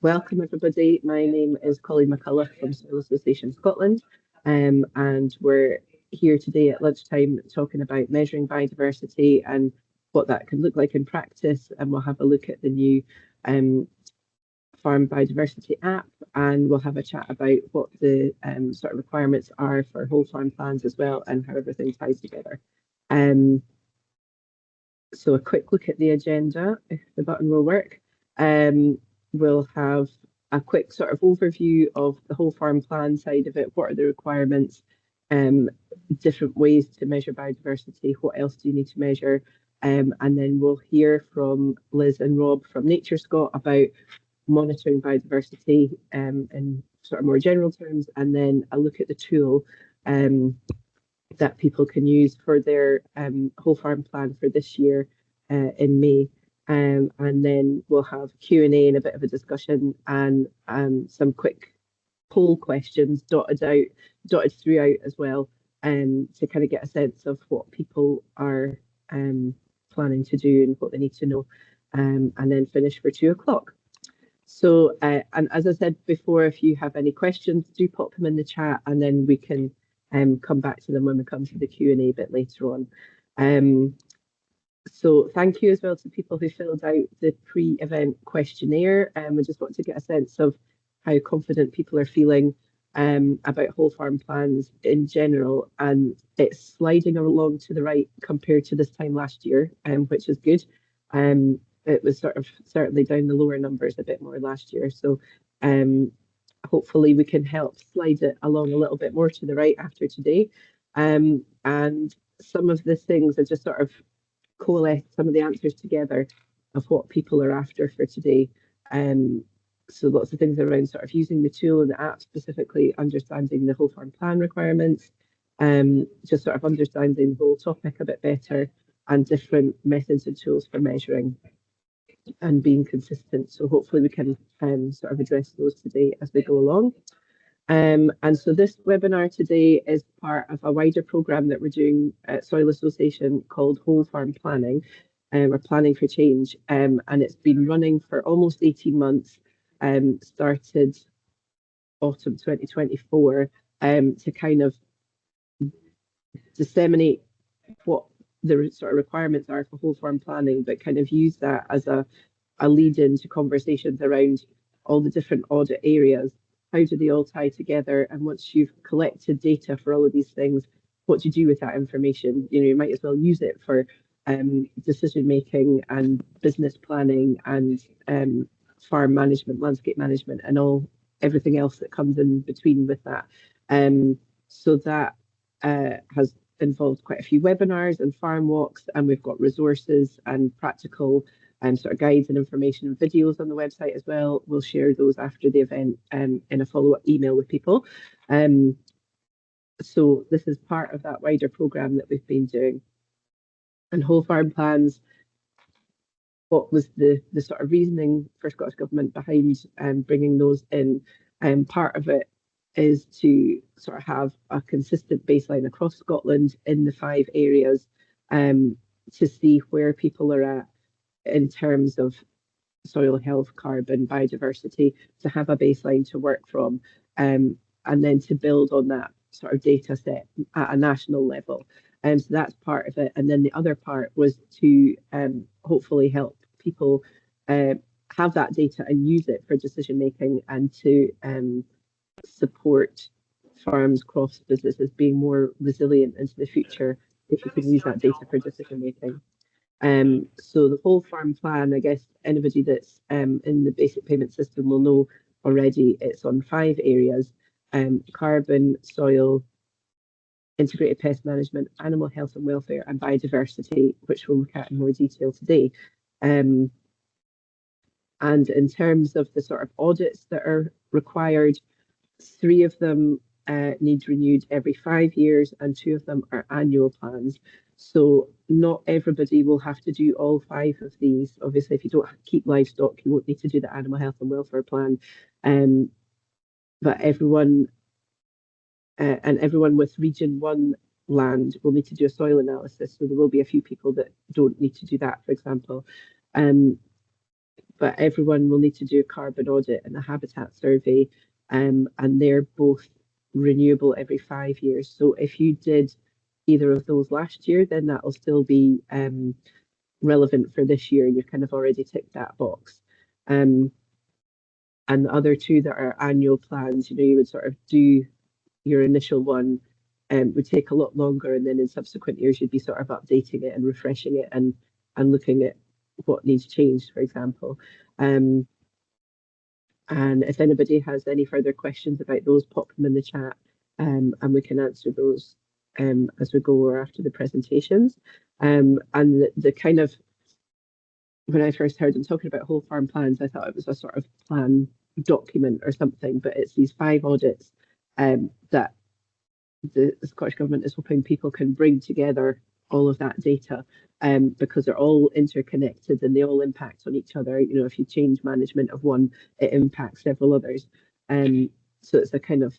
Welcome everybody. My name is Colleen McCullough from Soil Association Scotland, and we're here today at lunchtime talking about measuring biodiversity and what that can look like in practice. And we'll have a look at the new Farm Biodiversity app, and we'll have a chat about what the sort of requirements are for whole farm plans as well, and how everything ties together. So a quick look at the agenda, if the button will work. We'll have a quick sort of overview of the whole farm plan side of it. What are the requirements? Different ways to measure biodiversity. What else do you need to measure? And then we'll hear from Liz and Rob from NatureScot about monitoring biodiversity in sort of more general terms, and then a look at the tool that people can use for their whole farm plan for this year in May. And then we'll have Q&A and a bit of a discussion, and some quick poll questions dotted throughout as well, to kind of get a sense of what people are planning to do and what they need to know, and then finish for 2 o'clock. So, and as I said before, if you have any questions, do pop them in the chat, and then we can come back to them when we come to the Q&A a bit later on. So thank you as well to people who filled out the pre-event questionnaire. We just want to get a sense of how confident people are feeling about whole farm plans in general, and it's sliding along to the right compared to this time last year, which is good. It was sort of certainly down the lower numbers a bit more last year, so hopefully we can help slide it along a little bit more to the right after today. And some of the things are just sort of coalesce some of the answers together of what people are after for today. So lots of things around sort of using the tool and the app, specifically understanding the whole farm plan requirements, just sort of understanding the whole topic a bit better, and different methods and tools for measuring and being consistent. So hopefully we can sort of address those today as we go along. And so this webinar today is part of a wider programme that we're doing at Soil Association called Whole Farm Planning, or Planning for Change, and it's been running for almost 18 months, started autumn 2024, to kind of disseminate what the sort of requirements are for whole farm planning, but kind of use that as a lead into conversations around all the different audit areas. How do they all tie together? And once you've collected data for all of these things, what do you do with that information? You know, you might as well use it for decision making and business planning and farm management, landscape management, and everything else that comes in between with that. So that has involved quite a few webinars and farm walks, and we've got resources and practical sort of guides and information and videos on the website as well. We'll share those after the event in a follow-up email with people. So this is part of that wider programme that we've been doing. And whole farm plans, what was the sort of reasoning for Scottish Government behind bringing those in? Part of it is to sort of have a consistent baseline across Scotland in the 5 areas, to see where people are at in terms of soil health, carbon, biodiversity, to have a baseline to work from, and then to build on that sort of data set at a national level. So that's part of it. And then the other part was to hopefully help people have that data and use it for decision making, and to support farms, crofts, businesses being more resilient into the future if you can use that data for decision making. So the whole farm plan, I guess anybody that's in the basic payment system will know already, it's on 5 areas: carbon, soil, integrated pest management, animal health and welfare, and biodiversity, which we'll look at in more detail today. And in terms of the sort of audits that are required, 3 of them need renewed every 5 years, and 2 of them are annual plans. So not everybody will have to do all 5 of these. Obviously, if you don't keep livestock, you won't need to do the animal health and welfare plan. But everyone and everyone with Region 1 land will need to do a soil analysis. So there will be a few people that don't need to do that, for example. but everyone will need to do a carbon audit and a habitat survey, and they're both renewable every 5 years. So if you did either of those last year, then that will still be relevant for this year. You've kind of already ticked that box. And the other two that are annual plans, you would sort of do your initial one, would take a lot longer, and then in subsequent years you'd be sort of updating it and refreshing it and looking at what needs changed, for example. And if anybody has any further questions about those, pop them in the chat, and we can answer those as we go or after the presentations. And the kind of, when I first heard them talking about whole farm plans, I thought it was a sort of plan document or something, but it's these 5 audits that the Scottish Government is hoping people can bring together all of that data, because they're all interconnected and they all impact on each other. If you change management of one, it impacts several others. So it's a kind of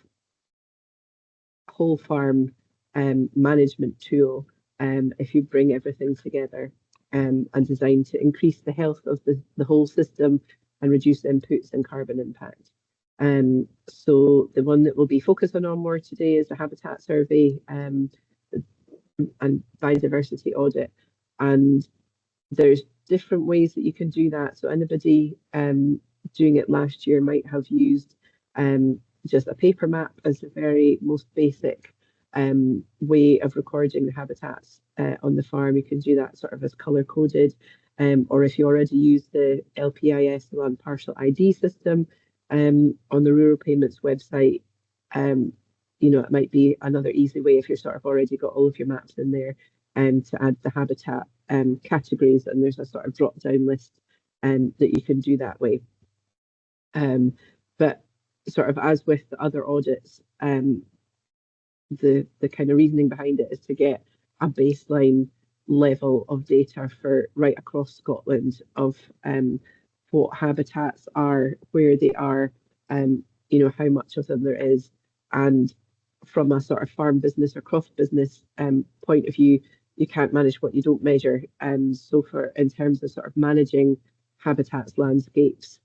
whole farm management tool, if you bring everything together, and designed to increase the health of the whole system and reduce inputs and carbon impact. So the one that we'll be focusing on more today is the habitat survey and biodiversity audit. And there's different ways that you can do that. So anybody doing it last year might have used just a paper map as the very most basic way of recording the habitats on the farm. You can do that sort of as color coded, or if you already use the LPIS, the Land Partial ID system, on the Rural Payments website, it might be another easy way if you're sort of already got all of your maps in there, to add the habitat categories, and there's a sort of drop down list that you can do that way. But sort of as with the other audits, the kind of reasoning behind it is to get a baseline level of data for right across Scotland of what habitats are, where they are, how much of them there is, and from a sort of farm business or croft business point of view, you can't manage what you don't measure. So in terms of sort of managing habitats, landscapes,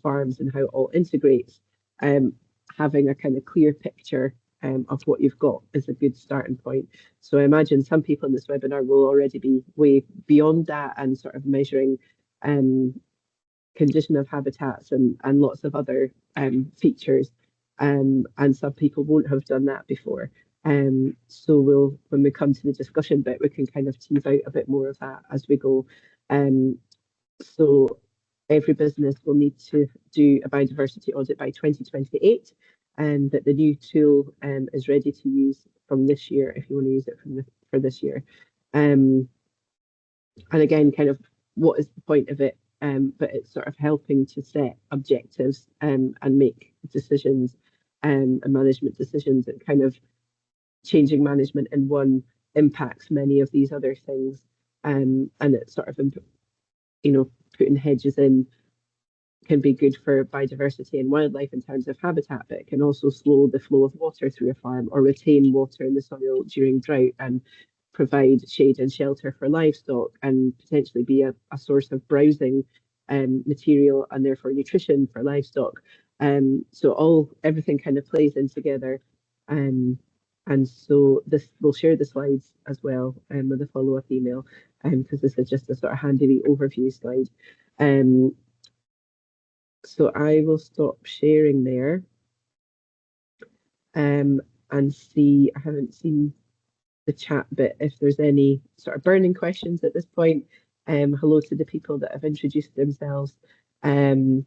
farms, and how it all integrates, having a kind of clear picture of what you've got is a good starting point. So I imagine some people in this webinar will already be way beyond that and sort of measuring condition of habitats and lots of other features, and some people won't have done that before. So when we come to the discussion bit, we can kind of tease out a bit more of that as we go. So every business will need to do a biodiversity audit by 2028, and that the new tool is ready to use from this year if you want to use it for this year. And again, kind of what is the point of it? But it's sort of helping to set objectives and make decisions and management decisions, and kind of changing management in one impacts many of these other things. And it's sort of, putting hedges in can be good for biodiversity and wildlife in terms of habitat, but it can also slow the flow of water through a farm or retain water in the soil during drought and provide shade and shelter for livestock, and potentially be a source of browsing material and therefore nutrition for livestock. So everything kind of plays in together. And so we'll share the slides as well with a follow-up email, because this is just a sort of handy overview slide. So I will stop sharing there and see, I haven't seen the chat bit, if there's any sort of burning questions at this point. Hello to the people that have introduced themselves. And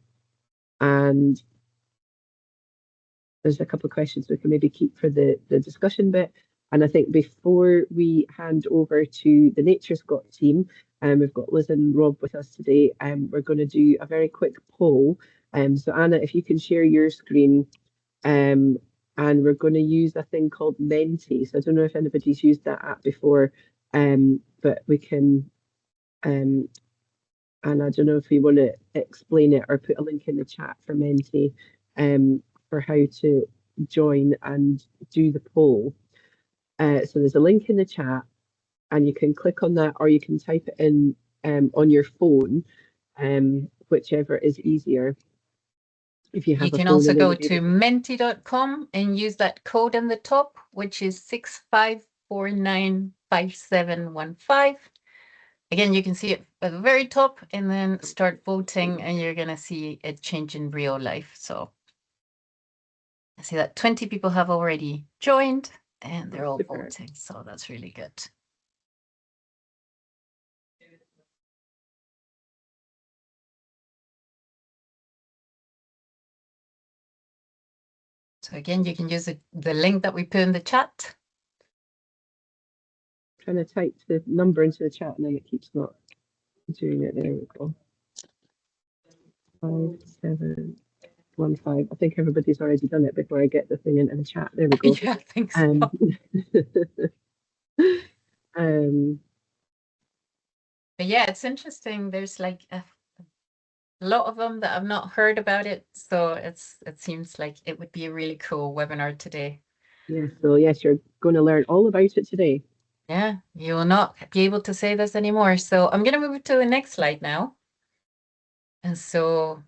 there's a couple of questions we can maybe keep for the discussion bit. And I think before we hand over to the NatureScot team, we've got Liz and Rob with us today, and we're going to do a very quick poll. So Anna, if you can share your screen, and we're going to use a thing called Menti. So I don't know if anybody's used that app before, but we can, and I don't know if we want to explain it or put a link in the chat for Menti, for how to join and do the poll. So there's a link in the chat, and you can click on that, or you can type it in on your phone, whichever is easier. If you have you a can phone also and go then to menti.com and use that code in the top, which is 65495715. Again, you can see it at the very top and then start voting, and you're going to see a change in real life. So I see that 20 people have already joined and they're all voting. So that's really good. So again, you can use the link that we put in the chat. Trying to type the number into the chat and then it keeps not doing it. There we go. 5715. I think everybody's already done it before I get the thing into the chat. There we go. Yeah, I think so. But yeah, it's interesting. There's like a lot of them that I've not heard about it. So it seems like it would be a really cool webinar today. Yeah, so yes, you're going to learn all about it today. Yeah, you will not be able to say this anymore. So I'm going to move to the next slide now. And so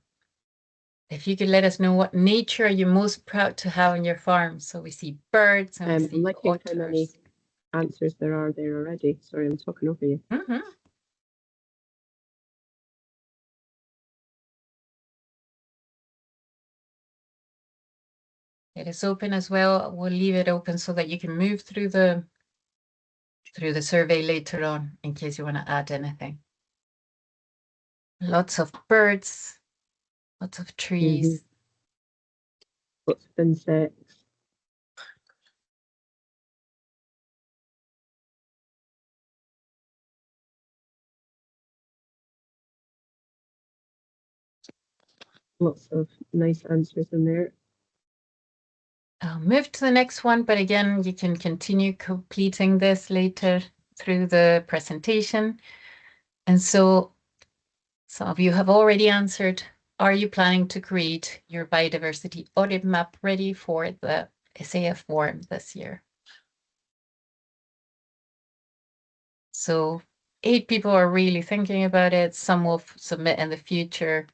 if you could let us know what nature are you most proud to have on your farm. So we see birds and we see liking how many answers there are there already. Sorry, I'm talking over you. It is open as well. We'll leave it open so that you can move through the survey later on in case you want to add anything. Lots of birds, lots of trees. Lots of insects. Lots of nice answers in there. I'll move to the next one, but again, you can continue completing this later through the presentation. And so some of you have already answered, are you planning to create your biodiversity audit map ready for the SAF form this year? So 8 people are really thinking about it. Some will submit in the future.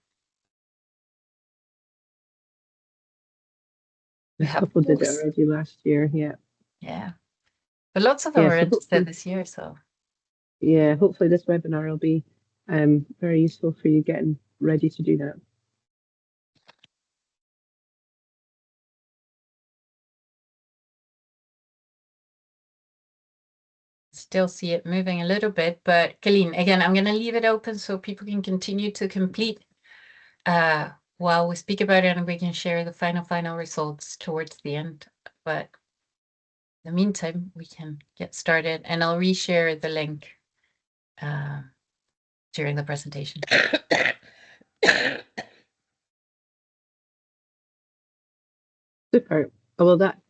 A couple did it already last year, yeah. Yeah. But lots of them are interested this year, so. Yeah, hopefully this webinar will be very useful for you getting ready to do that. Still see it moving a little bit, but Colleen, again, I'm going to leave it open so people can continue to complete while we speak about it, and we can share the final results towards the end. But in the meantime, we can get started, and I'll reshare the link during the presentation. Super. Well, that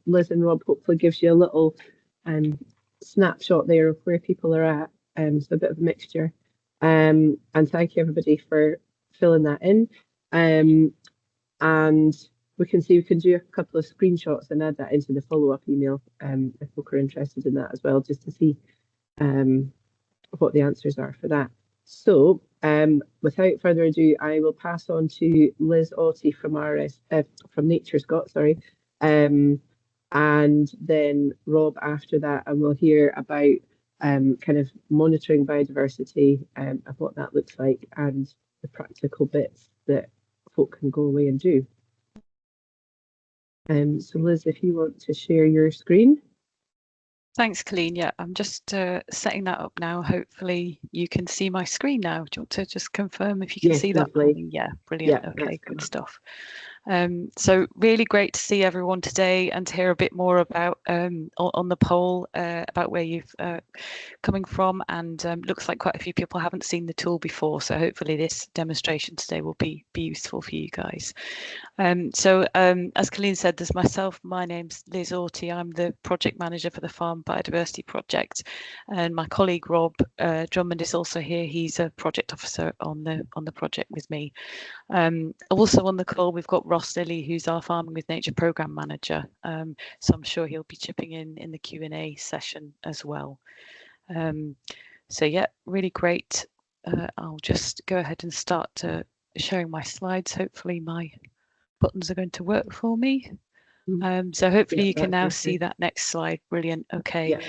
Liz and Rob hopefully gives you a little snapshot there of where people are at. So a bit of a mixture. And thank you everybody for filling that in. And we can see we can do a couple of screenshots and add that into the follow-up email if folk are interested in that as well, just to see what the answers are for that. So without further ado, I will pass on to Liz Ottey from NatureScot, sorry, and then Rob after that, and we'll hear about kind of monitoring biodiversity of what that looks like and the practical bits that folk can go away and do. So Liz, if you want to share your screen. Thanks, Colleen. Yeah, I'm just setting that up now. Hopefully you can see my screen now. Do you want to just confirm if you can see that? Yeah, brilliant. Yeah, okay, good stuff. So really great to see everyone today and to hear a bit more about on the poll about where you've coming from, and looks like quite a few people haven't seen the tool before, so hopefully this demonstration today will be useful for you guys. So as Colleen said, there's myself, my name's Liz Ottey. I'm the project manager for the Farm Biodiversity Project, and my colleague Rob Drummond is also here. He's a project officer on the project with me. Also on the call we've got Ross Lilly, who's our Farming with Nature Programme Manager, so I'm sure he'll be chipping in the Q&A session as well. So yeah, really great I'll just go ahead and start sharing my slides. Hopefully my buttons are going to work for me. So hopefully you can now see that next slide. Brilliant. Okay. Yeah.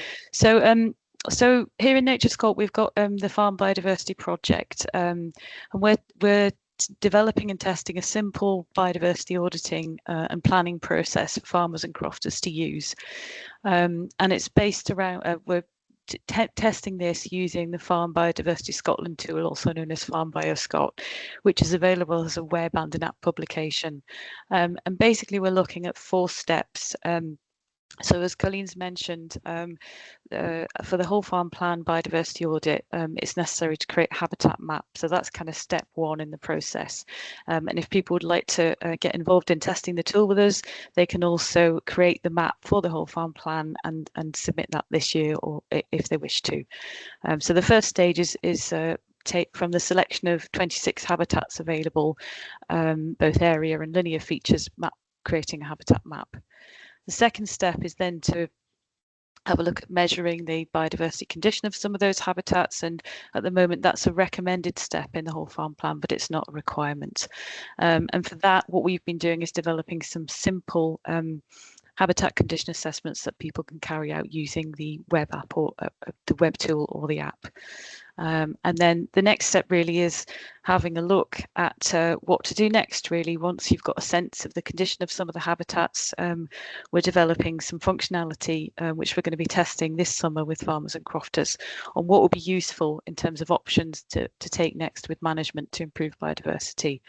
So here in NatureScot, we've got the Farm Biodiversity Project, and we're developing and testing a simple biodiversity auditing and planning process for farmers and crofters to use. And it's based around, we're testing this using the Farm Biodiversity Scotland Tool, also known as Farm BioScot, which is available as a web and an app publication. And basically we're looking at 4 steps. So as Colleen's mentioned, for the whole farm plan biodiversity audit, it's necessary to create a habitat map. So that's kind of step 1 in the process. And if people would like to get involved in testing the tool with us, they can also create the map for the whole farm plan and submit that this year, or if they wish to. So the first stage is take from the selection of 26 habitats available, both area and linear features, creating a habitat map. The second step is then to have a look at measuring the biodiversity condition of some of those habitats, and at the moment that's a recommended step in the whole farm plan, but it's not a requirement. And for that, what we've been doing is developing some simple habitat condition assessments that people can carry out using the web app or the web tool or the app. And then the next step really is having a look at what to do next, really. Once you've got a sense of the condition of some of the habitats, we're developing some functionality which we're going to be testing this summer with farmers and crofters on what will be useful in terms of options to take next with management to improve biodiversity.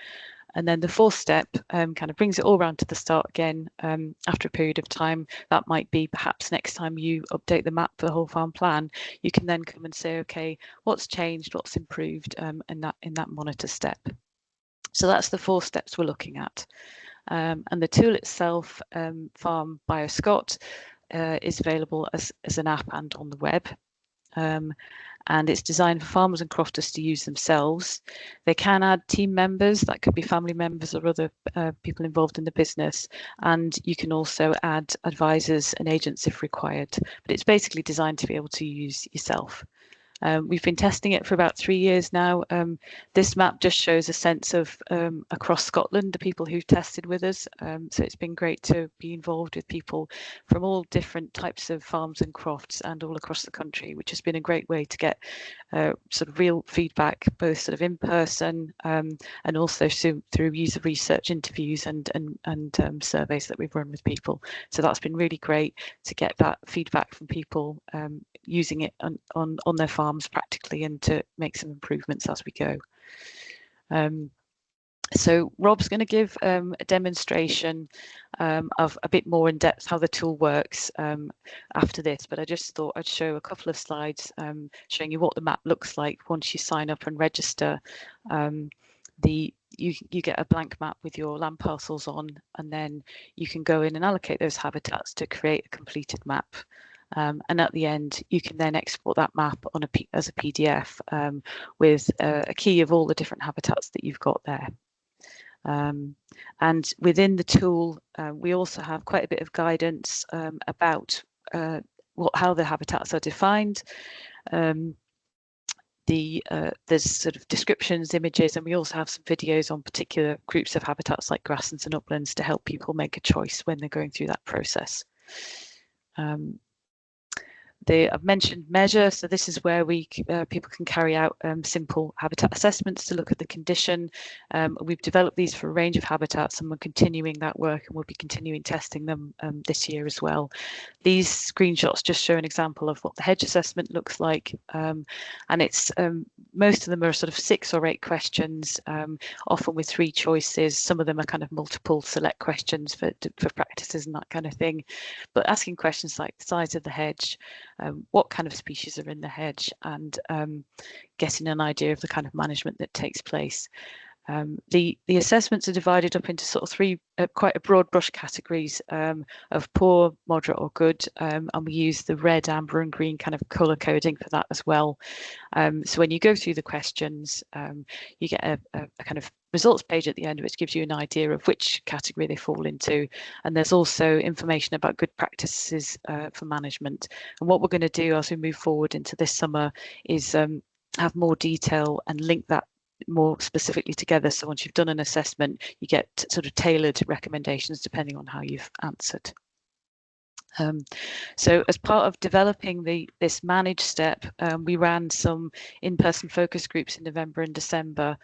And then the 4th step kind of brings it all around to the start again after a period of time. That might be perhaps next time you update the map for the whole farm plan, you can then come and say, okay, what's changed, what's improved in that monitor step. So that's the 4 steps we're looking at. And the tool itself, Farm BioScot, is available as an app and on the web. And it's designed for farmers and crofters to use themselves. They can add team members, that could be family members or other people involved in the business, and you can also add advisors and agents if required, but it's basically designed to be able to use yourself. We've been testing it for about 3 years now. This map just shows a sense of across Scotland, the people who've tested with us. So it's been great to be involved with people from all different types of farms and crofts and all across the country, which has been a great way to get sort of real feedback, both sort of in person and also through user research interviews and surveys that we've run with people. So that's been really great to get that feedback from people using it on their farms practically and to make some improvements as we go. So Rob's going to give a demonstration of a bit more in depth how the tool works after this, but I just thought I'd show a couple of slides showing you what the map looks like once you sign up and register. You get a blank map with your land parcels on, and then you can go in and allocate those habitats to create a completed map. And at the end, you can then export that map on as a PDF with a key of all the different habitats that you've got there. And within the tool, we also have quite a bit of guidance about how the habitats are defined. There's sort of descriptions, images, and we also have some videos on particular groups of habitats like grasslands and uplands to help people make a choice when they're going through that process. I've mentioned measure, so this is where people can carry out simple habitat assessments to look at the condition. We've developed these for a range of habitats, and we're continuing that work, and we'll be continuing testing them this year as well. These screenshots just show an example of what the hedge assessment looks like, and it's most of them are sort of 6 or 8 questions, often with 3 choices. Some of them are kind of multiple select questions for practices and that kind of thing, but asking questions like the size of the hedge, what kind of species are in the hedge, and getting an idea of the kind of management that takes place. The assessments are divided up into sort of 3 quite a broad brush categories of poor, moderate or good, and we use the red, amber and green kind of colour coding for that as well. So when you go through the questions, you get a kind of results page at the end, which gives you an idea of which category they fall into, and there's also information about good practices for management. And what we're going to do as we move forward into this summer is have more detail and link that more specifically together. So once you've done an assessment, you get sort of tailored recommendations depending on how you've answered. So as part of developing this managed step, we ran some in-person focus groups in November and December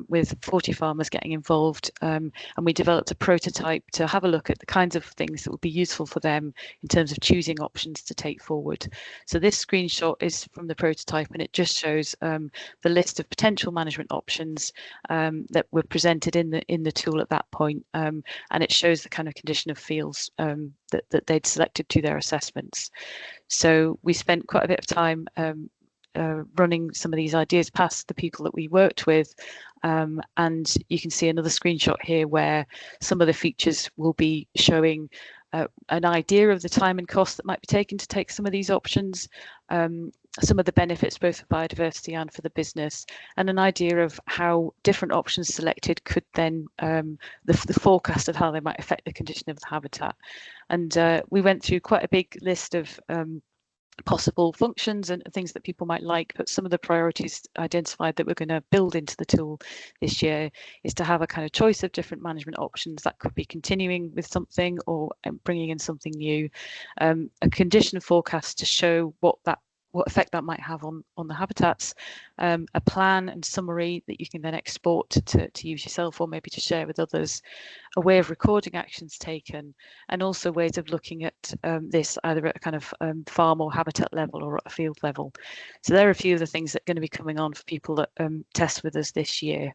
with 40 farmers getting involved, and we developed a prototype to have a look at the kinds of things that would be useful for them in terms of choosing options to take forward. So this screenshot is from the prototype, and it just shows the list of potential management options that were presented in the tool at that point, and it shows the kind of condition of fields that they'd selected to their assessments. So we spent quite a bit of time running some of these ideas past the people that we worked with, and you can see another screenshot here where some of the features will be showing an idea of the time and cost that might be taken to take some of these options, some of the benefits both for biodiversity and for the business, and an idea of how different options selected could then the forecast of how they might affect the condition of the habitat. And we went through quite a big list of possible functions and things that people might like, but some of the priorities identified that we're going to build into the tool this year is to have a kind of choice of different management options that could be continuing with something or bringing in something new, a condition forecast to show what effect that might have on the habitats, a plan and summary that you can then export to use yourself or maybe to share with others, a way of recording actions taken, and also ways of looking at this either at a kind of farm or habitat level or at a field level. So there are a few of the things that are going to be coming on for people that test with us this year.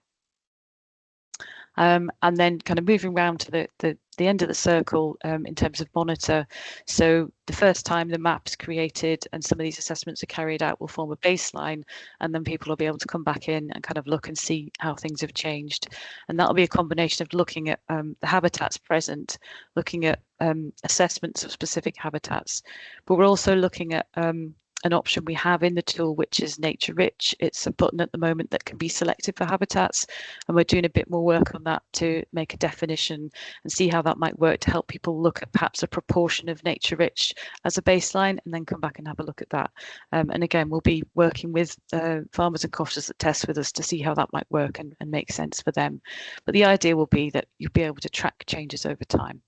And then kind of moving around to the end of the circle in terms of monitor. So the first time the map's created and some of these assessments are carried out will form a baseline, and then people will be able to come back in and kind of look and see how things have changed. And that'll be a combination of looking at the habitats present, looking at assessments of specific habitats, but we're also looking at an option we have in the tool, which is nature rich. It's a button at the moment that can be selected for habitats, and we're doing a bit more work on that to make a definition and see how that might work to help people look at perhaps a proportion of nature rich as a baseline and then come back and have a look at that. And again, we'll be working with farmers and crofters that test with us to see how that might work and make sense for them. But the idea will be that you'll be able to track changes over time.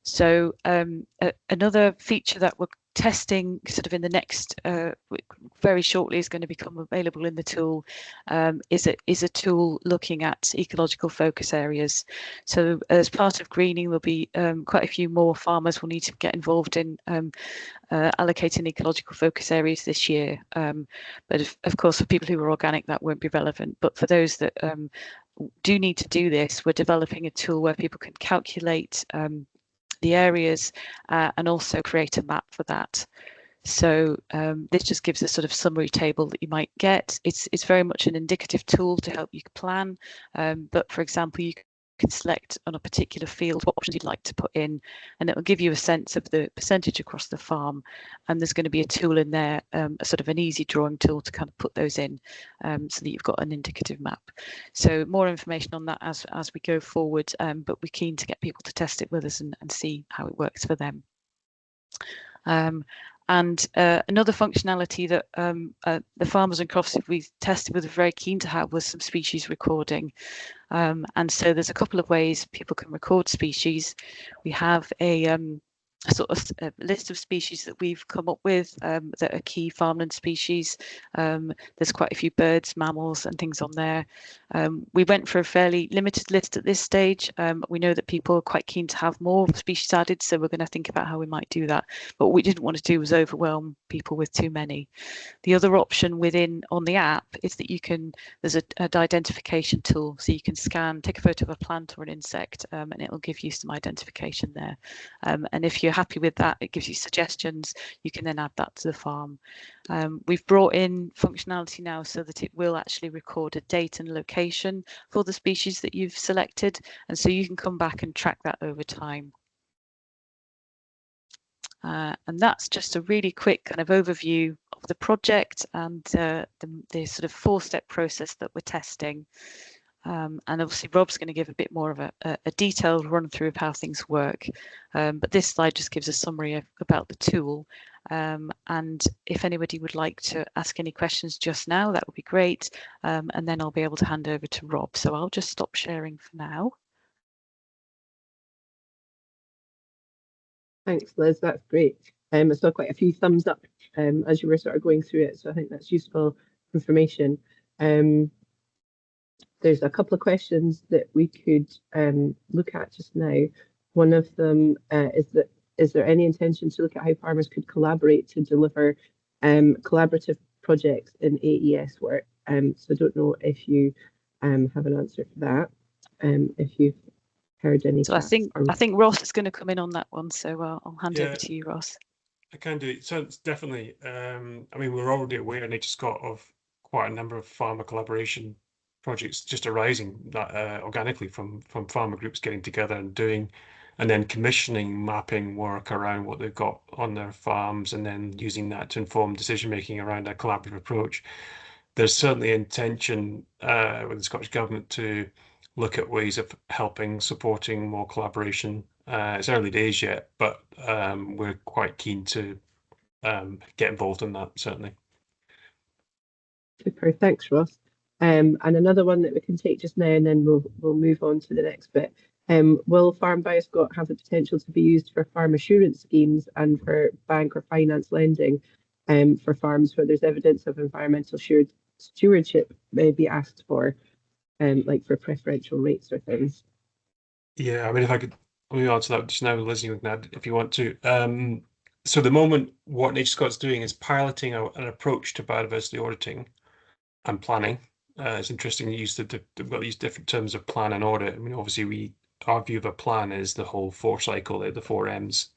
So another feature that we're testing sort of in the next very shortly is going to become available in the tool is a tool looking at ecological focus areas. So as part of greening, there'll be quite a few more farmers will need to get involved in allocating ecological focus areas this year. But of course, for people who are organic, that won't be relevant. But for those that do need to do this, we're developing a tool where people can calculate the areas and also create a map for that. So this just gives a sort of summary table that you might get. It's very much an indicative tool to help you plan, but for example, you can select on a particular field what options you'd like to put in, and it will give you a sense of the percentage across the farm. And there's going to be a tool in there, a sort of an easy drawing tool to kind of put those in so that you've got an indicative map. So more information on that as we go forward, but we're keen to get people to test it with us and see how it works for them. And another functionality that the farmers and crofters we tested with were very keen to have was some species recording. And so there's a couple of ways people can record species. We have a sort of a list of species that we've come up with that are key farmland species. There's quite a few birds, mammals and things on there. We went for a fairly limited list at this stage. We know that people are quite keen to have more species added, so we're going to think about how we might do that. But what we didn't want to do was overwhelm people with too many. The other option on the app is that there's an identification tool, so you can take a photo of a plant or an insect, and it will give you some identification there. And if you're happy with that, it gives you suggestions. You can then add that to the farm. We've brought in functionality now so that it will actually record a date and location for the species that you've selected, and so you can come back and track that over time. And that's just a really quick kind of overview of the project and the sort of 4-step process that we're testing. And obviously Rob's going to give a bit more of a detailed run through of how things work. But this slide just gives a summary about the tool. And if anybody would like to ask any questions just now, that would be great. And then I'll be able to hand over to Rob. So I'll just stop sharing for now. Thanks, Liz. That's great. I saw quite a few thumbs up as you were sort of going through it, so I think that's useful information. There's a couple of questions that we could look at just now. One of them is there any intention to look at how farmers could collaborate to deliver collaborative projects in AES work? So I don't know if you have an answer for that. If you've heard any. So I think Ross is going to come in on that one. So I'll hand over to you, Ross. I can do it. So it's definitely. I mean, we're already aware in NatureScot of quite a number of farmer collaboration projects just arising organically from farmer groups getting together and doing, and then commissioning mapping work around what they've got on their farms, and then using that to inform decision making around a collaborative approach. There's certainly intention with the Scottish Government to look at ways of supporting more collaboration. It's early days yet, but we're quite keen to get involved in that, certainly. Super, thanks, Ross. And another one that we can take just now, and then we'll move on to the next bit. Will Farm Bioscot have the potential to be used for farm assurance schemes and for bank or finance lending for farms where there's evidence of environmental stewardship may be asked for, like for preferential rates or things? Yeah, I mean, if I could let me answer that just now, Liz, you can add if you want to. So at the moment, what NatureScot's doing is piloting an approach to biodiversity auditing and planning. It's interesting you used we've got these different terms of plan and audit. I mean, obviously our view of a plan is the whole 4 cycle, the 4 M's: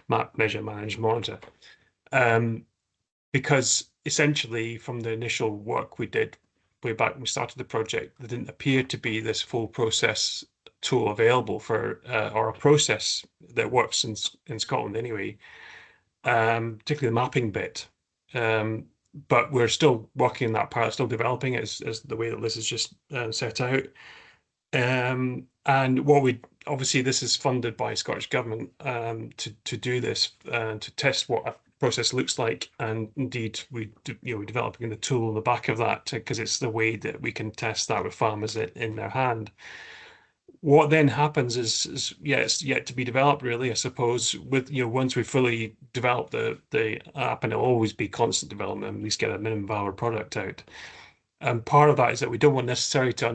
map, measure, manage, monitor. Because essentially from the initial work we did way back when we started the project, there didn't appear to be this full process tool available for or a process that works in Scotland anyway, particularly the mapping bit. But we're still working in that part, still developing it as the way that Liz has just set out. And obviously this is funded by Scottish Government to do this, to test what a process looks like, and indeed we're developing the tool on the back of that, because it's the way that we can test that with farmers in their hand. What then happens is it's yet to be developed, really, I suppose. With once we fully develop the app, and it'll always be constant development, and at least get a minimum viable product out. And part of that is that we don't want necessarily to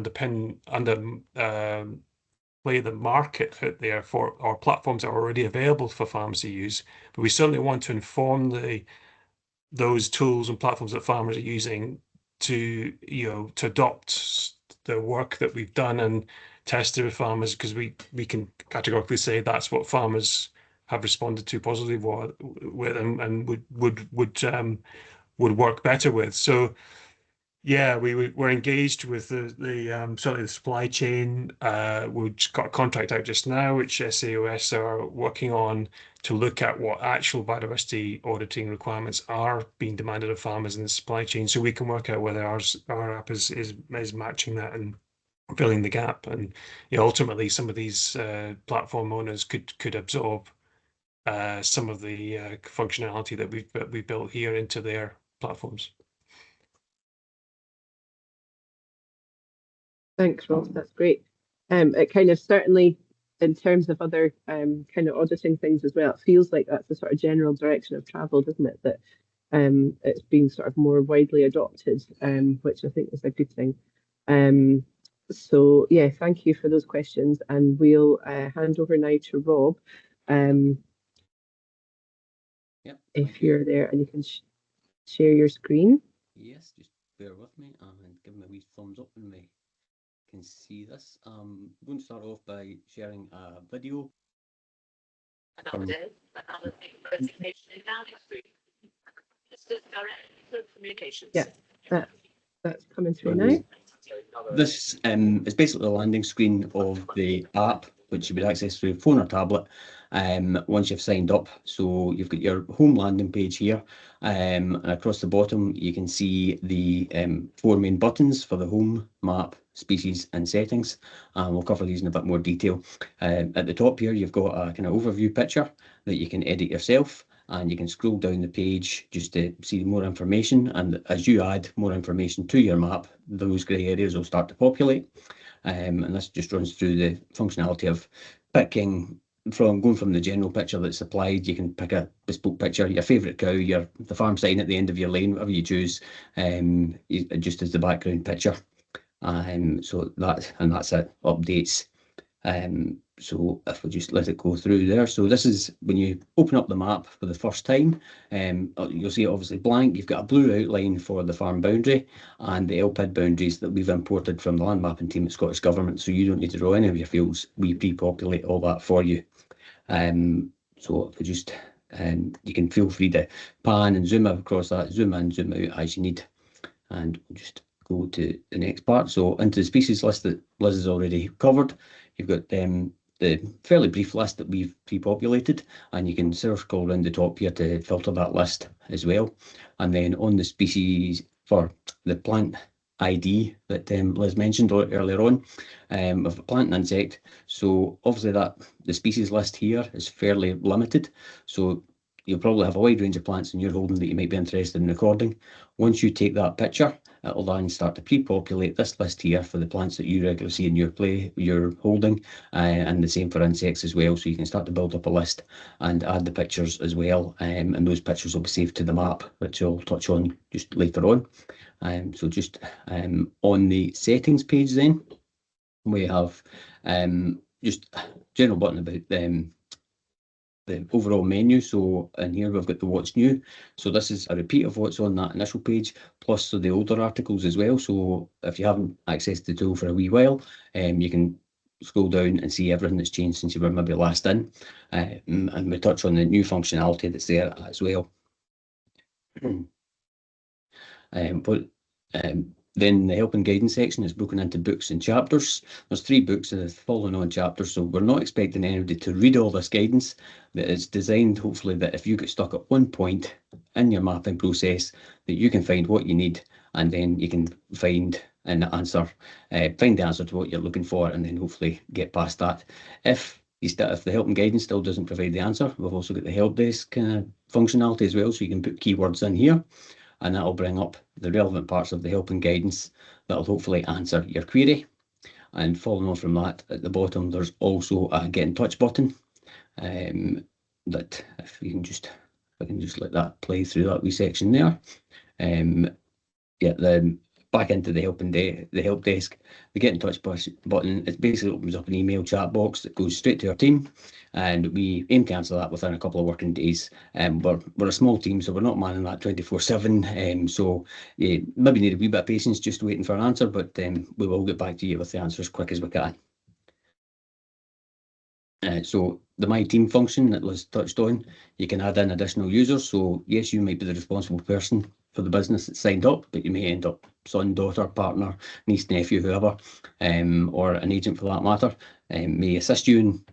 play the market out there for our platforms that are already available for farmers to use, but we certainly want to inform those tools and platforms that farmers are using to adopt the work that we've done and tested with farmers, because we can categorically say that's what farmers have responded to positively with and would work better with. So yeah, we're engaged with certainly the supply chain. We've just got a contract out just now, which SAOS are working on, to look at what actual biodiversity auditing requirements are being demanded of farmers in the supply chain, so we can work out whether our app is matching that and filling the gap. And ultimately some of these platform owners could absorb some of the functionality that we've built here into their platforms. Thanks, Ross. That's great. It kind of certainly, in terms of other kind of auditing things as well, it feels like that's the sort of general direction of travel, doesn't it? That it's being sort of more widely adopted, which I think is a good thing. So yeah, thank you for those questions, and we'll hand over now to Rob. If you're there and you can share your screen. Yes, just bear with me and give me a wee thumbs up when we can see this. I'm going to start off by sharing a video. Yeah, that's coming through now. This is basically the landing screen of the app. which you would access through phone or tablet once you've signed up. So you've got your home landing page here, and across the bottom you can see the 4 main buttons for the home, map, species and settings, and we'll cover these in a bit more detail. At the top here you've got a kind of overview picture that you can edit yourself, and you can scroll down the page just to see more information, and as you add more information to your map, those grey areas will start to populate. And this just runs through the functionality of picking going from the general picture that's supplied. You can pick a bespoke picture, your favourite cow, the farm sign at the end of your lane, whatever you choose, just as the background picture. So that's it, updates. So if we just let it go through there. So this is when you open up the map for the first time, you'll see it obviously blank. You've got a blue outline for the farm boundary and the LPID boundaries that we've imported from the land mapping team at Scottish Government. So you don't need to draw any of your fields. We pre-populate all that for you. So if we just, you can feel free to pan and zoom across that, zoom in, zoom out as you need. And we'll just go to the next part. So into the species list that Liz has already covered, you've got the fairly brief list that we've pre-populated, and you can circle around the top here to filter that list as well. And then on the species for the plant ID that Liz mentioned earlier on, of a plant and insect. So obviously the species list here is fairly limited. So you'll probably have a wide range of plants in your holding that you might be interested in recording. Once you take that picture, it'll then start to pre-populate this list here for the plants that you regularly see in your holding, and the same for insects as well. So you can start to build up a list and add the pictures as well, and those pictures will be saved to the map, which I'll touch on just later on. So just on the settings page then, we have just a general button about the overall menu. So in here we've got the what's new. So this is a repeat of what's on that initial page, plus the older articles as well. So if you haven't accessed the tool for a wee while, you can scroll down and see everything that's changed since you were maybe last in. And we touch on the new functionality that's there as well. Then the help and guidance section is broken into books and chapters. There's 3 books and following on chapters, so we're not expecting anybody to read all this guidance, but it's designed hopefully that if you get stuck at one point in your mapping process, that you can find what you need, and then you can find the answer to what you're looking for, and then hopefully get past that. If the help and guidance still doesn't provide the answer, we've also got the help desk functionality as well, so you can put keywords in here, and that'll bring up the relevant parts of the help and guidance that'll hopefully answer your query. And following on from that, at the bottom there's also a get in touch button, that if I can just let that play through that wee section there. Back into the help desk, the get in touch button, it basically opens up an email chat box that goes straight to our team, and we aim to answer that within a couple of working days. We're a small team, so we're not manning that 24/7. So you maybe need a wee bit of patience just waiting for an answer, but we will get back to you with the answer as quick as we can. So the My Team function that Liz touched on, you can add in additional users. So yes, you might be the responsible person for the business that's signed up, but you may end up son, daughter, partner, niece, nephew, whoever, or an agent for that matter, may assist you in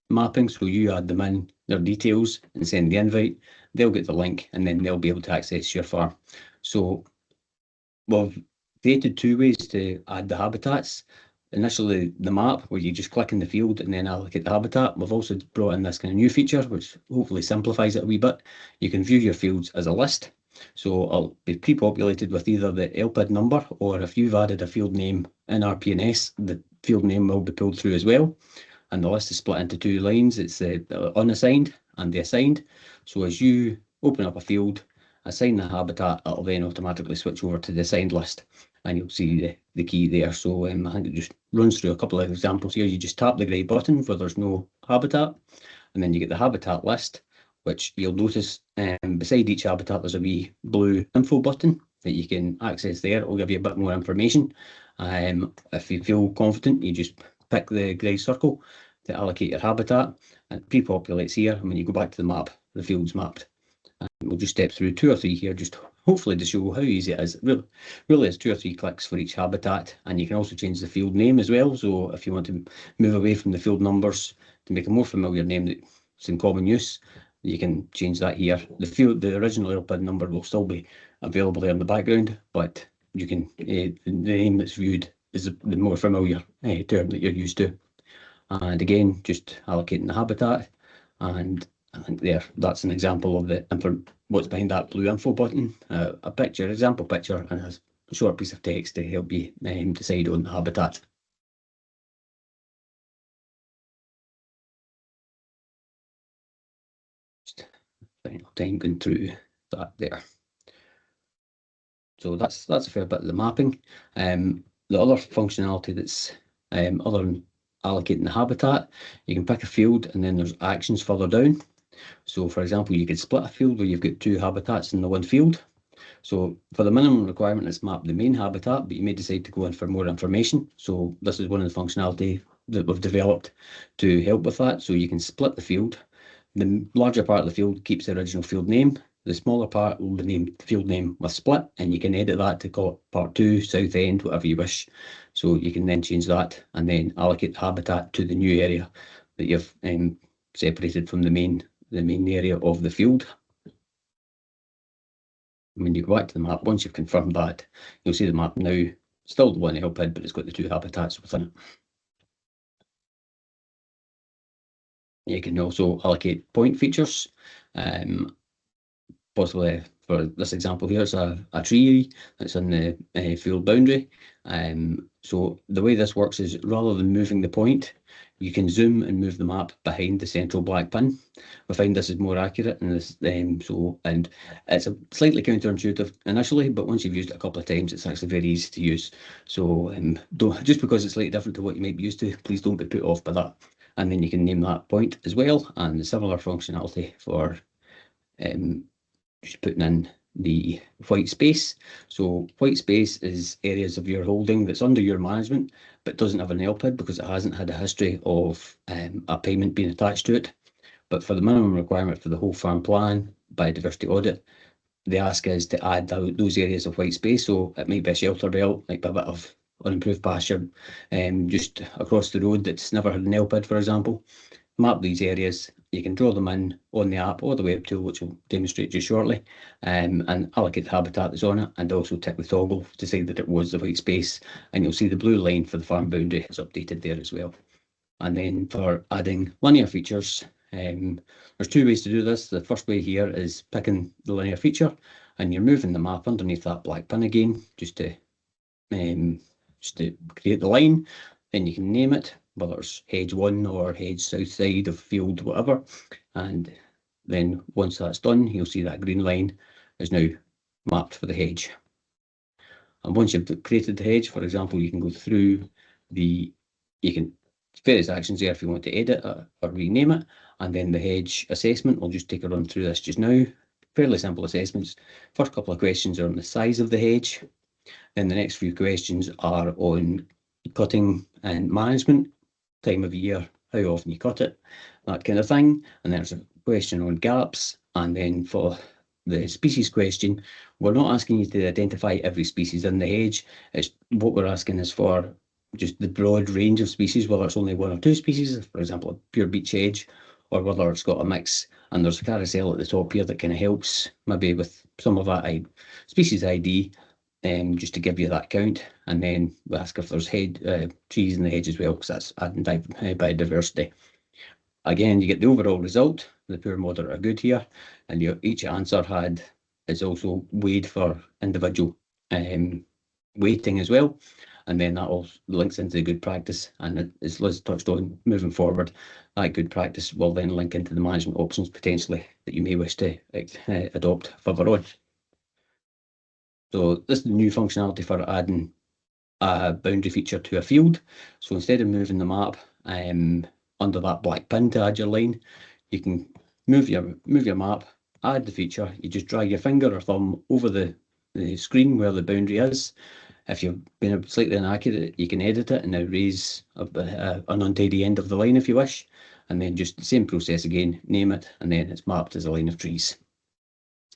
mapping. So you add them in, their details, and send the invite. They'll get the link, and then they'll be able to access your farm. So we've created 2 ways to add the habitats. Initially the map, where you just click in the field and then allocate the habitat. We've also brought in this kind of new feature, which hopefully simplifies it a wee bit. You can view your fields as a list. So it'll be pre-populated with either the LPID number, or if you've added a field name in RPNS, the field name will be pulled through as well. And the list is split into 2 lines. It's the unassigned and the assigned. So as you open up a field, assign the habitat, it'll then automatically switch over to the assigned list, and you'll see the key there. So I think it just runs through a couple of examples here. You just tap the grey button where there's no habitat, and then you get the habitat list, which you'll notice beside each habitat there's a wee blue info button that you can access there. It'll give you a bit more information. If you feel confident, you just pick the grey circle to allocate your habitat, and it pre-populates here, and when you go back to the map, the field's mapped. And we'll just step through 2 or 3 here, just hopefully to show how easy it is. Really it's 2 or 3 clicks for each habitat, and you can also change the field name as well. So if you want to move away from the field numbers to make a more familiar name that's in common use, you can change that here. The original LPID number will still be available there in the background, but you can the name that's viewed is the more familiar term that you're used to. And again, just allocating the habitat, and I think that's an example of what's behind that blue info button, a picture, example picture, and a short piece of text to help you decide on the habitat. Just final time going through that there. So that's a fair bit of the mapping. The other functionality that's other than allocating the habitat, you can pick a field and then there's actions further down. So for example, you could split a field where you've got 2 habitats in the one field. So for the minimum requirement, it's map the main habitat, but you may decide to go in for more information. So this is one of the functionality that we've developed to help with that. So you can split the field. The larger part of the field keeps the original field name. The smaller part will be named field name with split, and you can edit that to call it part 2, south end, whatever you wish. So you can then change that and then allocate the habitat to the new area that you've separated from the main area of the field. When you go back to the map, once you've confirmed that, you'll see the map now, still the one LPID, but it's got the 2 habitats within it. You can also allocate point features. Possibly for this example here, it's a tree that's in the field boundary. So the way this works is, rather than moving the point, you can zoom and move the map behind the central black pin. We find this is more accurate, and and it's a slightly counterintuitive initially, but once you've used it a couple of times, it's actually very easy to use. So just because it's slightly different to what you might be used to, please don't be put off by that. And then you can name that point as well, and the similar functionality for just putting in the white space. So white space is areas of your holding that's under your management but doesn't have an LPID because it hasn't had a history of a payment being attached to it. But for the minimum requirement for the whole farm plan biodiversity audit, the ask is to add those areas of white space. So it might be a shelter belt, might be a bit of unimproved pasture just across the road that's never had an LPID, for example. Map these areas. You can draw them in on the app or the web tool, which will demonstrate just shortly, and allocate the habitat that's on it, and also tick the toggle to say that it was the white space, and you'll see the blue line for the farm boundary is updated there as well. And then for adding linear features, there's 2 ways to do this. The first way here is picking the linear feature, and you're moving the map underneath that black pin again, just to create the line. Then you can name it, whether it's hedge 1 or hedge south side of field, whatever. And then once that's done, you'll see that green line is now mapped for the hedge. And once you've created the hedge, for example, you can go through various actions there if you want to edit or rename it. And then the hedge assessment, we'll just take a run through this just now. Fairly simple assessments. First couple of questions are on the size of the hedge. Then the next few questions are on cutting and management, time of year, how often you cut it, that kind of thing. And there's a question on gaps. And then for the species question, we're not asking you to identify every species in the hedge. It's what we're asking is for just the broad range of species, whether it's only 1 or 2 species, for example, a pure beech hedge, or whether it's got a mix. And there's a carousel at the top here that kind of helps maybe with some of that species ID, just to give you that count. And then we ask if there's trees in the hedge as well, because that's adding biodiversity. Again, you get the overall result, the poor, moderate or good here, and each answer is also weighed for individual weighting as well. And then that all links into the good practice. And as Liz touched on, moving forward, that good practice will then link into the management options potentially that you may wish to adopt further on. So this is the new functionality for adding a boundary feature to a field. So instead of moving the map under that black pin to add your line, you can move your map, add the feature. You just drag your finger or thumb over the screen where the boundary is. If you've been slightly inaccurate, you can edit it and now raise an untidy end of the line if you wish. And then just the same process again, name it, and then it's mapped as a line of trees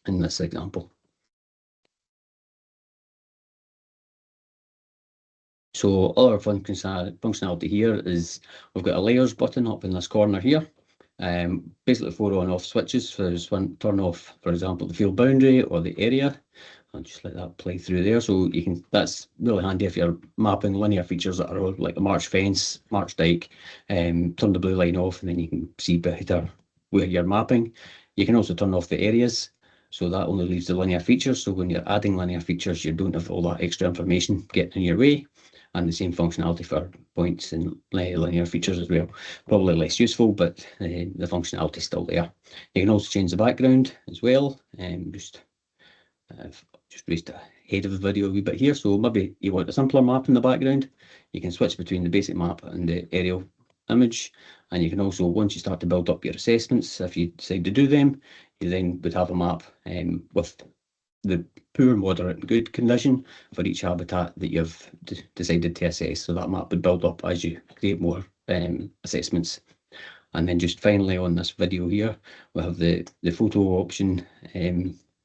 in this example. So other functionality here is we've got a layers button up in this corner here. Basically 4 on-off switches for turn off, for example, the field boundary or the area. I'll just let that play through there. So you can, that's really handy if you're mapping linear features that are like a marsh fence, marsh dike. Turn the blue line off and then you can see better where you're mapping. You can also turn off the areas. So that only leaves the linear features. So when you're adding linear features, you don't have all that extra information getting in your way. And the same functionality for points and linear features as well. Probably less useful, but the functionality is still there. You can also change the background as well. Just raised ahead of the video a wee bit here. So maybe you want a simpler map in the background. You can switch between the basic map and the aerial image. And you can also, once you start to build up your assessments, if you decide to do them, you then would have a map with the poor, moderate and good condition for each habitat that you've decided to assess. So that map would build up as you create more assessments. And then just finally on this video here, we have the photo option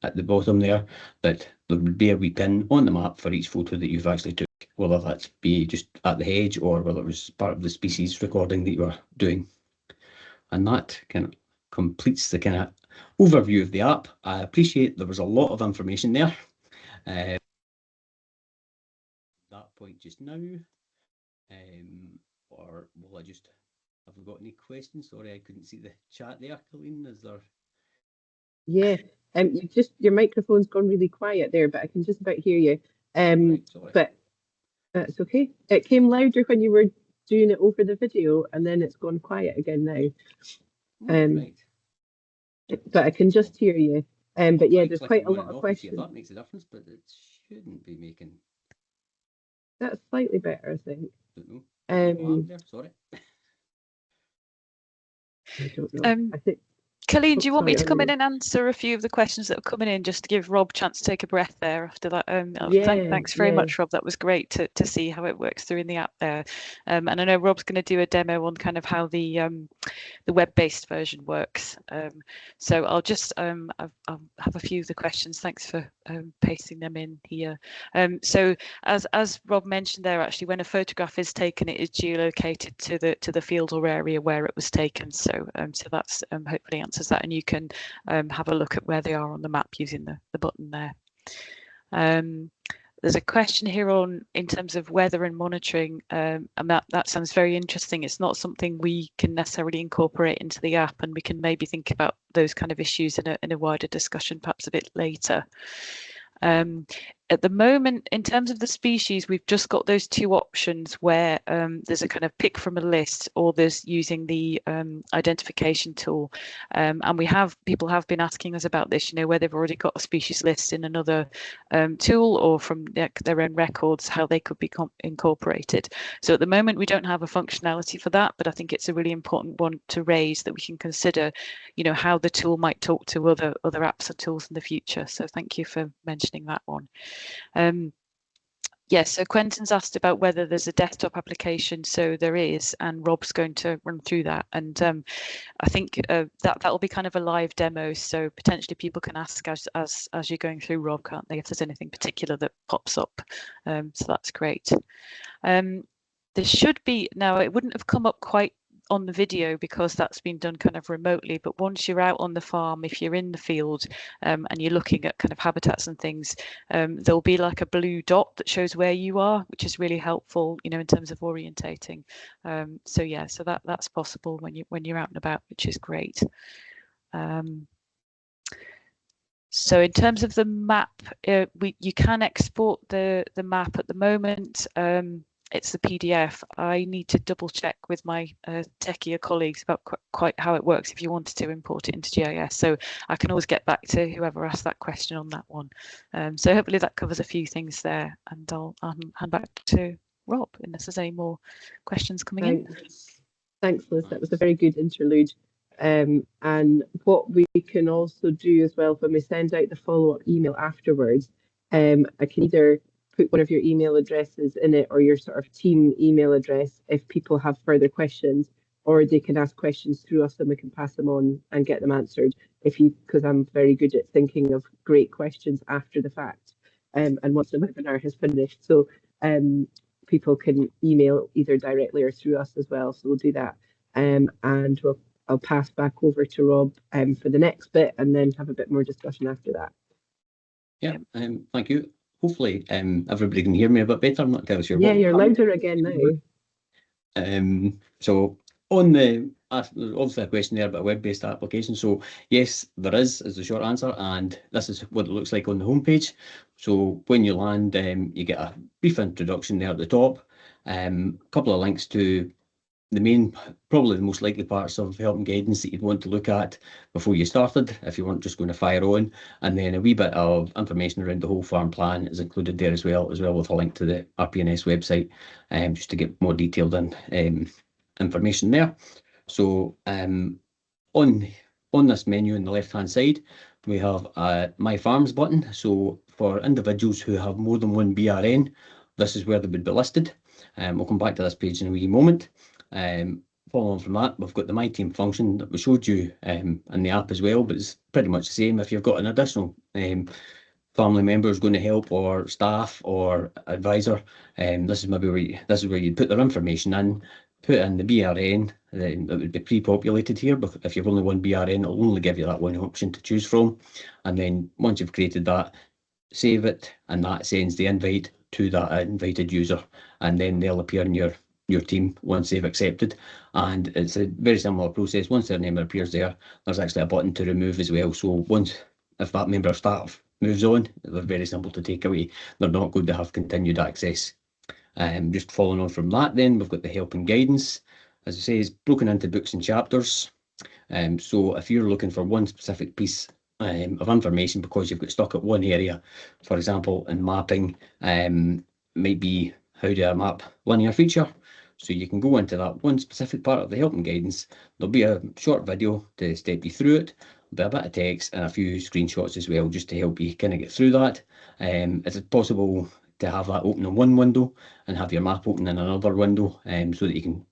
at the bottom there, but there would be a wee pin on the map for each photo that you've actually took, whether that be just at the hedge or whether it was part of the species recording that you were doing. And that kind of completes the kind of overview of the app. I appreciate there was a lot of information there. That point just now, or will I just, have we got any questions? Sorry, I couldn't see the chat there, Colleen. Is there? Yeah, your microphone's gone really quiet there, but I can just about hear you. Right, but that's okay. It came louder when you were doing it over the video, and then it's gone quiet again now. Right. But I can just hear you. But yeah, there's quite a lot of questions. If that makes a difference, but it shouldn't be making. That's slightly better, I think. Don't know. Sorry. I don't know. I think. Colleen, do you want me to come in and answer a few of the questions that are coming in, just to give Rob a chance to take a breath there after that? Thanks very much, Rob. That was great to see how it works through in the app there. And I know Rob's going to do a demo on kind of how the web-based version works. So I'll just I'll have a few of the questions. Thanks for pasting them in here. So as Rob mentioned there, actually, when a photograph is taken, it is geolocated to the field or area where it was taken. So so that's hopefully answers that, and you can have a look at where they are on the map using the button there. There's a question here in terms of weather and monitoring, and that sounds very interesting. It's not something we can necessarily incorporate into the app, and we can maybe think about those kind of issues in a wider discussion perhaps a bit later. At the moment, in terms of the species, we've just got those two options where there's a kind of pick from a list, or there's using the identification tool. And people have been asking us about this, where they've already got a species list in another tool or from their own records, how they could be incorporated. So at the moment, we don't have a functionality for that, but I think it's a really important one to raise, that we can consider, how the tool might talk to other apps or tools in the future. So thank you for mentioning that one. Yes, so Quentin's asked about whether there's a desktop application. So there is, and Rob's going to run through that. And I think that'll be kind of a live demo. So potentially people can ask as you're going through, Rob, can't they, if there's anything particular that pops up. So that's great. There should be, now it wouldn't have come up quite on the video because that's been done kind of remotely, but once you're out on the farm, if you're in the field and you're looking at kind of habitats and things, there'll be like a blue dot that shows where you are, which is really helpful, in terms of orientating. So yeah, so that's possible when you're out and about, which is great. So in terms of the map, you can export the map at the moment. It's the PDF. I need to double check with my techier colleagues about quite how it works if you wanted to import it into GIS. So I can always get back to whoever asked that question on that one. So hopefully that covers a few things there, and I'll hand back to Rob unless there's any more questions coming in. Thanks, Liz. That was a very good interlude. And what we can also do as well, when we send out the follow-up email afterwards, I can either put one of your email addresses in it or your sort of team email address if people have further questions, or they can ask questions through us and we can pass them on and get them answered because I'm very good at thinking of great questions after the fact and once the webinar has finished. So people can email either directly or through us as well. So we'll do that. And I'll pass back over to Rob for the next bit, and then have a bit more discussion after that. Yeah, thank you. Hopefully everybody can hear me a bit better. I'm not entirely sure. Yeah, you're louder again now. So on the, there's obviously a question there about a web-based application. So yes, there is the short answer, and this is what it looks like on the homepage. So when you land, you get a brief introduction there at the top, a couple of links to the main, probably the most likely parts of help and guidance that you'd want to look at before you started, if you weren't just going to fire on, and then a wee bit of information around the whole farm plan is included there as well with a link to the RPNS website, just to get more detailed information there. So on this menu on the left hand side, we have a My Farms button. So for individuals who have more than one BRN, this is where they would be listed. We'll come back to this page in a wee moment. Following from that, we've got the My Team function that we showed you in the app as well, but it's pretty much the same. If you've got an additional family member who's going to help, or staff or advisor, this is where you'd put their information in, put in the BRN. It would be pre-populated here, but if you've only one BRN, it'll only give you that one option to choose from. And then once you've created that, save it, and that sends the invite to that invited user, and then they'll appear in your team once they've accepted. And it's a very similar process. Once their name appears there, there's actually a button to remove as well. So if that member of staff moves on, they're very simple to take away. They're not going to have continued access. Just following on from that, then we've got the help and guidance. As I say, it's broken into books and chapters. So if you're looking for one specific piece of information because you've got stuck at one area, for example, in mapping, might be how do I map linear feature. So you can go into that one specific part of the help and guidance. There'll be a short video to step you through it. There'll be a bit of text and a few screenshots as well, just to help you kind of get through that. Is it possible to have that open in one window and have your map open in another window, so that you can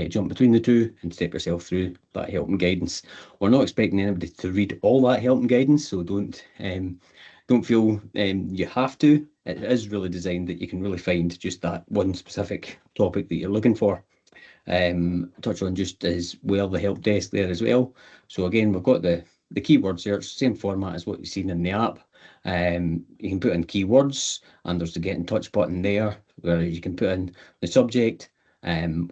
jump between the two and step yourself through that help and guidance? We're not expecting anybody to read all that help and guidance, so don't feel you have to. It is really designed that you can really find just that one specific topic that you're looking for. Touch on just as well the help desk there as well. So again, we've got the keyword search, same format as what you've seen in the app. You can put in keywords, and there's the get in touch button there, where you can put in the subject,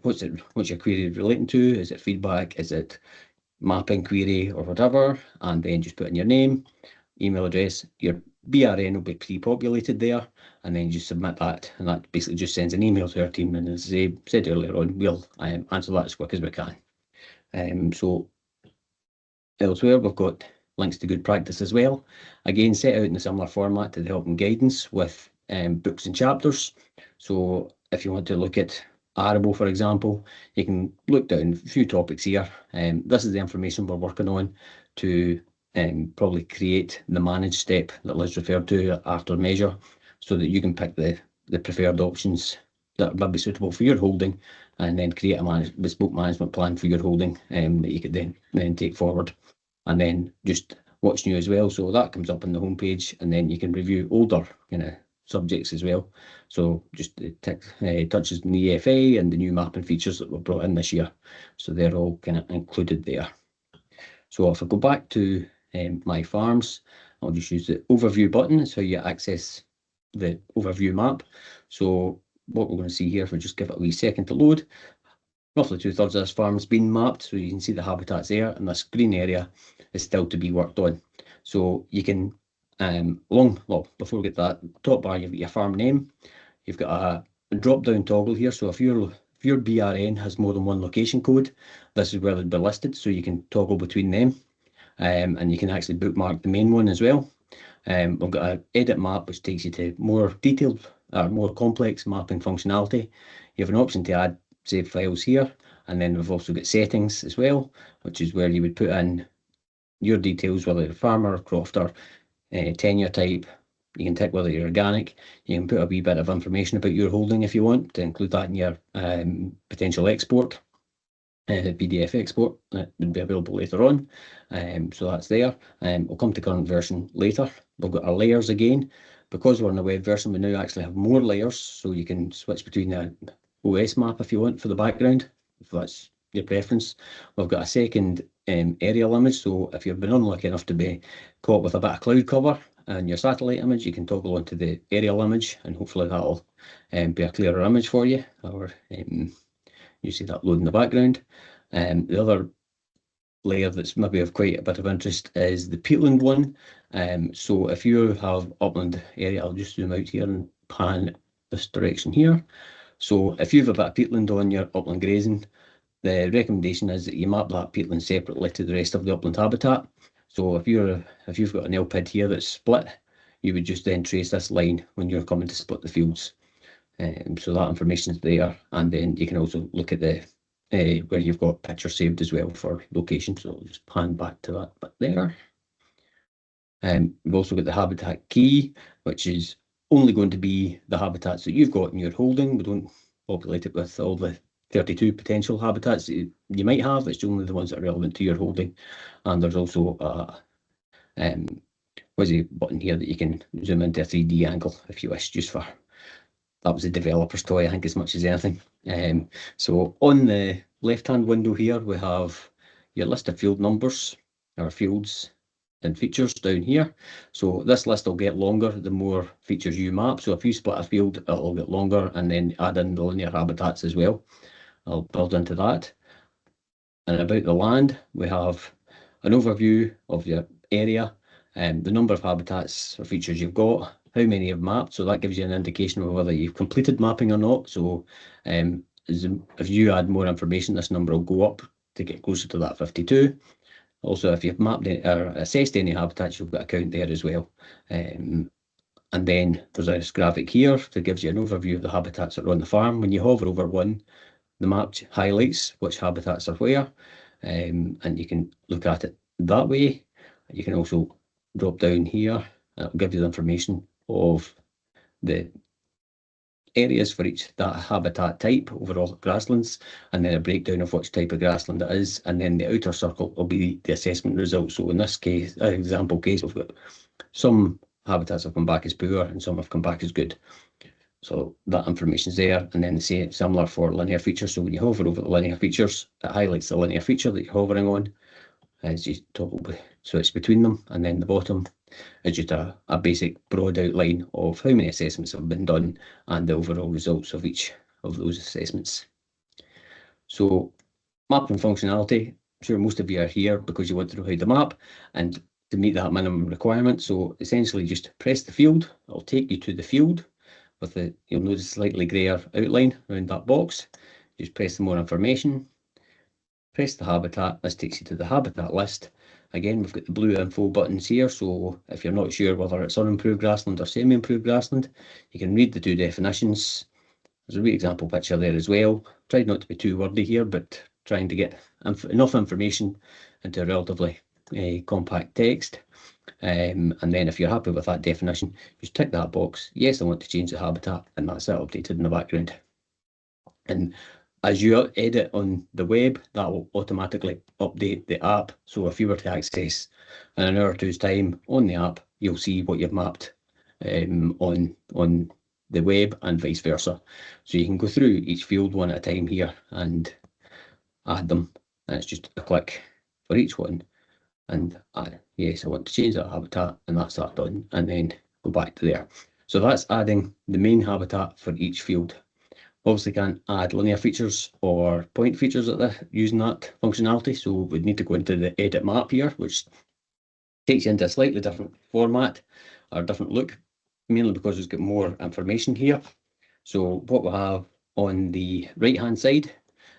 what's your query relating to? Is it feedback? Is it mapping query or whatever? And then just put in your name, email address. Your BRN will be pre-populated there, and then you just submit that, and that basically just sends an email to our team. And as I said earlier on, we'll answer that as quick as we can. So elsewhere, we've got links to good practice as well. Again, set out in a similar format to the help and guidance with books and chapters. So if you want to look at arable, for example, you can look down a few topics here. This is the information we're working on to probably create the manage step that Liz referred to after measure, so that you can pick the preferred options that might be suitable for your holding, and then create a bespoke management plan for your holding that you could then take forward. And then just what's new as well. So that comes up on the homepage, and then you can review older kind of subjects as well. So just touches on the EFA and the new mapping features that were brought in this year. So they're all kind of included there. So if I go back to My Farms, I'll just use the overview button. It's how you access the overview map. So what we're going to see here, if we just give it a wee second to load, roughly 2/3 of this farm's been mapped, so you can see the habitats there, and this green area is still to be worked on. So you can, before we get to that, top bar, you've got your farm name. You've got a drop-down toggle here. So if your BRN has more than one location code, this is where they'd be listed, so you can toggle between them. And you can actually bookmark the main one as well. We've got an edit map, which takes you to more detailed, more complex mapping functionality. You have an option to add save files here, and then we've also got settings as well, which is where you would put in your details, whether you're a farmer or crofter, tenure type. You can tick whether you're organic. You can put a wee bit of information about your holding if you want to include that in your potential export, PDF export that would be available later on. So that's there. We'll come to current version later. We've got our layers again. Because we're in a web version, we now actually have more layers, so you can switch between the OS map if you want for the background, if that's your preference. We've got a second aerial image, so if you've been unlucky enough to be caught with a bit of cloud cover and your satellite image, you can toggle onto the aerial image, and hopefully that'll be a clearer image for you, or you see that load in the background. The other layer that's maybe of quite a bit of interest is the peatland one. So if you have upland area, I'll just zoom out here and pan this direction here. So if you have a bit of peatland on your upland grazing, the recommendation is that you map that peatland separately to the rest of the upland habitat. So if you've got an LPID here that's split, you would just then trace this line when you're coming to split the fields. So that information is there, and then you can also look at the where you've got pictures saved as well for location. So I'll just pan back to that bit there. We've also got the habitat key, which is only going to be the habitats that you've got in your holding. We don't populate it with all the 32 potential habitats that you might have. It's only the ones that are relevant to your holding. And there's also a WYSI button here that you can zoom into a 3D angle if you wish, just for, that was a developer's toy, I think, as much as anything. So on the left-hand window here, we have your list of field numbers, or fields and features down here. So this list will get longer the more features you map. So if you split a field, it'll get longer, and then add in the linear habitats as well. I'll build into that. And about the land, we have an overview of your area, the number of habitats or features you've got, how many you've mapped. So that gives you an indication of whether you've completed mapping or not. So if you add more information, this number will go up to get closer to that 52. Also, if you've mapped or assessed any habitats, you've got a count there as well. And then there's this graphic here that gives you an overview of the habitats that are on the farm. When you hover over one, the map highlights which habitats are where, and you can look at it that way. You can also drop down here, and it'll give you the information of the areas for each that habitat type, overall grasslands, and then a breakdown of which type of grassland it is, and then the outer circle will be the assessment results. So in this case, example case, we've got some habitats have come back as poor and some have come back as good. So that information is there, and then the same similar for linear features. So when you hover over the linear features, it highlights the linear feature that you're hovering on as you toggle switch between them, and then the bottom is just a basic broad outline of how many assessments have been done and the overall results of each of those assessments. So mapping functionality, I'm sure most of you are here because you want to know how to map and to meet that minimum requirement. So essentially just press the field, it'll take you to the field with the, you'll notice slightly greyer outline around that box. Just press the more information, press the habitat, this takes you to the habitat list. Again, we've got the blue info buttons here, so if you're not sure whether it's unimproved grassland or semi-improved grassland, you can read the two definitions. There's a wee example picture there as well. Tried not to be too wordy here, but trying to get enough information into a relatively compact text. And then if you're happy with that definition, just tick that box. Yes, I want to change the habitat, and that's it updated in the background. And as you edit on the web, that will automatically update the app. So if you were to access in an hour or two's time on the app, you'll see what you've mapped on the web and vice versa. So you can go through each field one at a time here and add them. And it's just a click for each one. And yes, I want to change that habitat, and that's that done. And then go back to there. So that's adding the main habitat for each field. Obviously can't add linear features or point features using that functionality, so we'd need to go into the edit map here, which takes you into a slightly different format or different look, mainly because it's got more information here. So what we have on the right hand side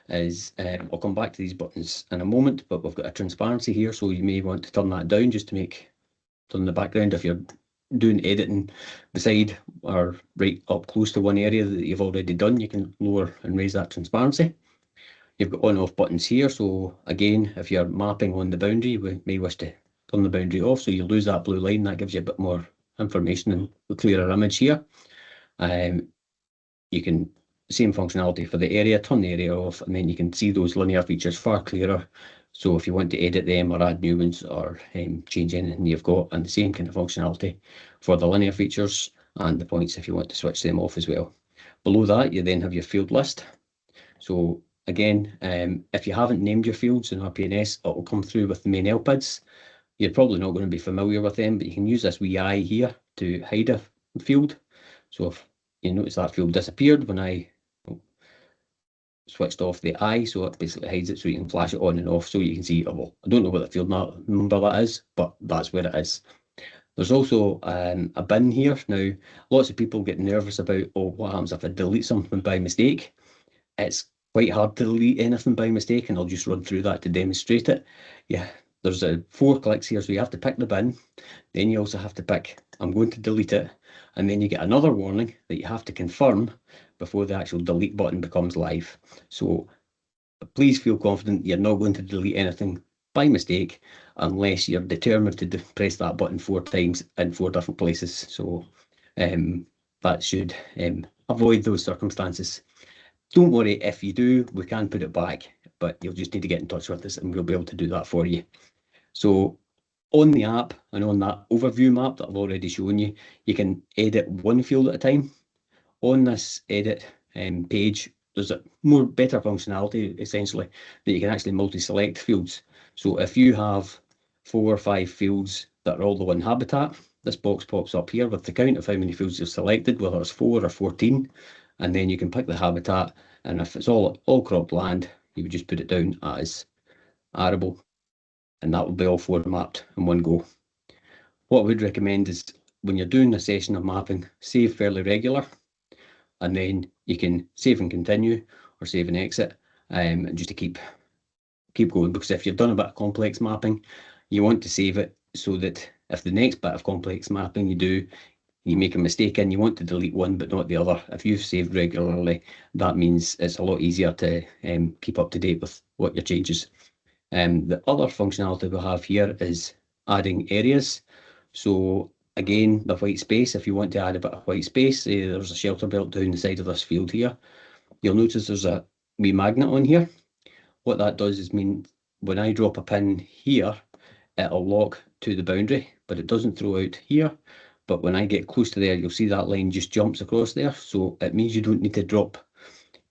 is, I'll come back to these buttons in a moment, but we've got a transparency here, so you may want to turn that down just to turn the background if you're doing editing beside or right up close to one area that you've already done. You can lower and raise that transparency. You've got on off buttons here, so again, if you're mapping on the boundary, we may wish to turn the boundary off, so you lose that blue line. That gives you a bit more information and a clearer image here. You can, same functionality for the area, turn the area off, and then you can see those linear features far clearer. So if you want to edit them or add new ones or change anything you've got, and the same kind of functionality for the linear features. and the points if you want to switch them off as well. Below that, you then have your field list. So again, if you haven't named your fields in RPNS, it will come through with the main LPIDs. You're probably not going to be familiar with them, but you can use this wee eye here to hide a field. So if you notice that field disappeared when I switched off the eye, so it basically hides it so you can flash it on and off so you can see, oh, well, I don't know what the field number that is, but that's where it is. There's also a bin here. Now, lots of people get nervous about, oh, what happens if I delete something by mistake? It's quite hard to delete anything by mistake, and I'll just run through that to demonstrate it. Yeah, there's 4 clicks here, so you have to pick the bin. Then you also have to pick, I'm going to delete it, and then you get another warning that you have to confirm before the actual delete button becomes live. So please feel confident you're not going to delete anything by mistake unless you're determined to press that button 4 times in 4 different places. So that should avoid those circumstances. Don't worry, if you do, we can put it back, but you'll just need to get in touch with us and we'll be able to do that for you. So on the app and on that overview map that I've already shown you, you can edit one field at a time. On this edit page, there's a better functionality, essentially, that you can actually multi-select fields. So if you have 4 or 5 fields that are all the one habitat, this box pops up here with the count of how many fields you've selected, whether it's 4 or 14, and then you can pick the habitat, and if it's all cropped land, you would just put it down as arable, and that will be all 4 mapped in one go. What I would recommend is when you're doing a session of mapping, save fairly regular, and then you can save and continue or save and exit, just to keep going, because if you've done a bit of complex mapping, you want to save it so that if the next bit of complex mapping you make a mistake in, you want to delete one but not the other. If you've saved regularly, that means it's a lot easier to keep up to date with what your changes. The other functionality we have here is adding areas. So again, the white space, if you want to add a bit of white space, say there's a shelter belt down the side of this field here, you'll notice there's a wee magnet on here. What that does is mean when I drop a pin here, it'll lock to the boundary, but it doesn't throw out here. But when I get close to there, you'll see that line just jumps across there. So it means you don't need to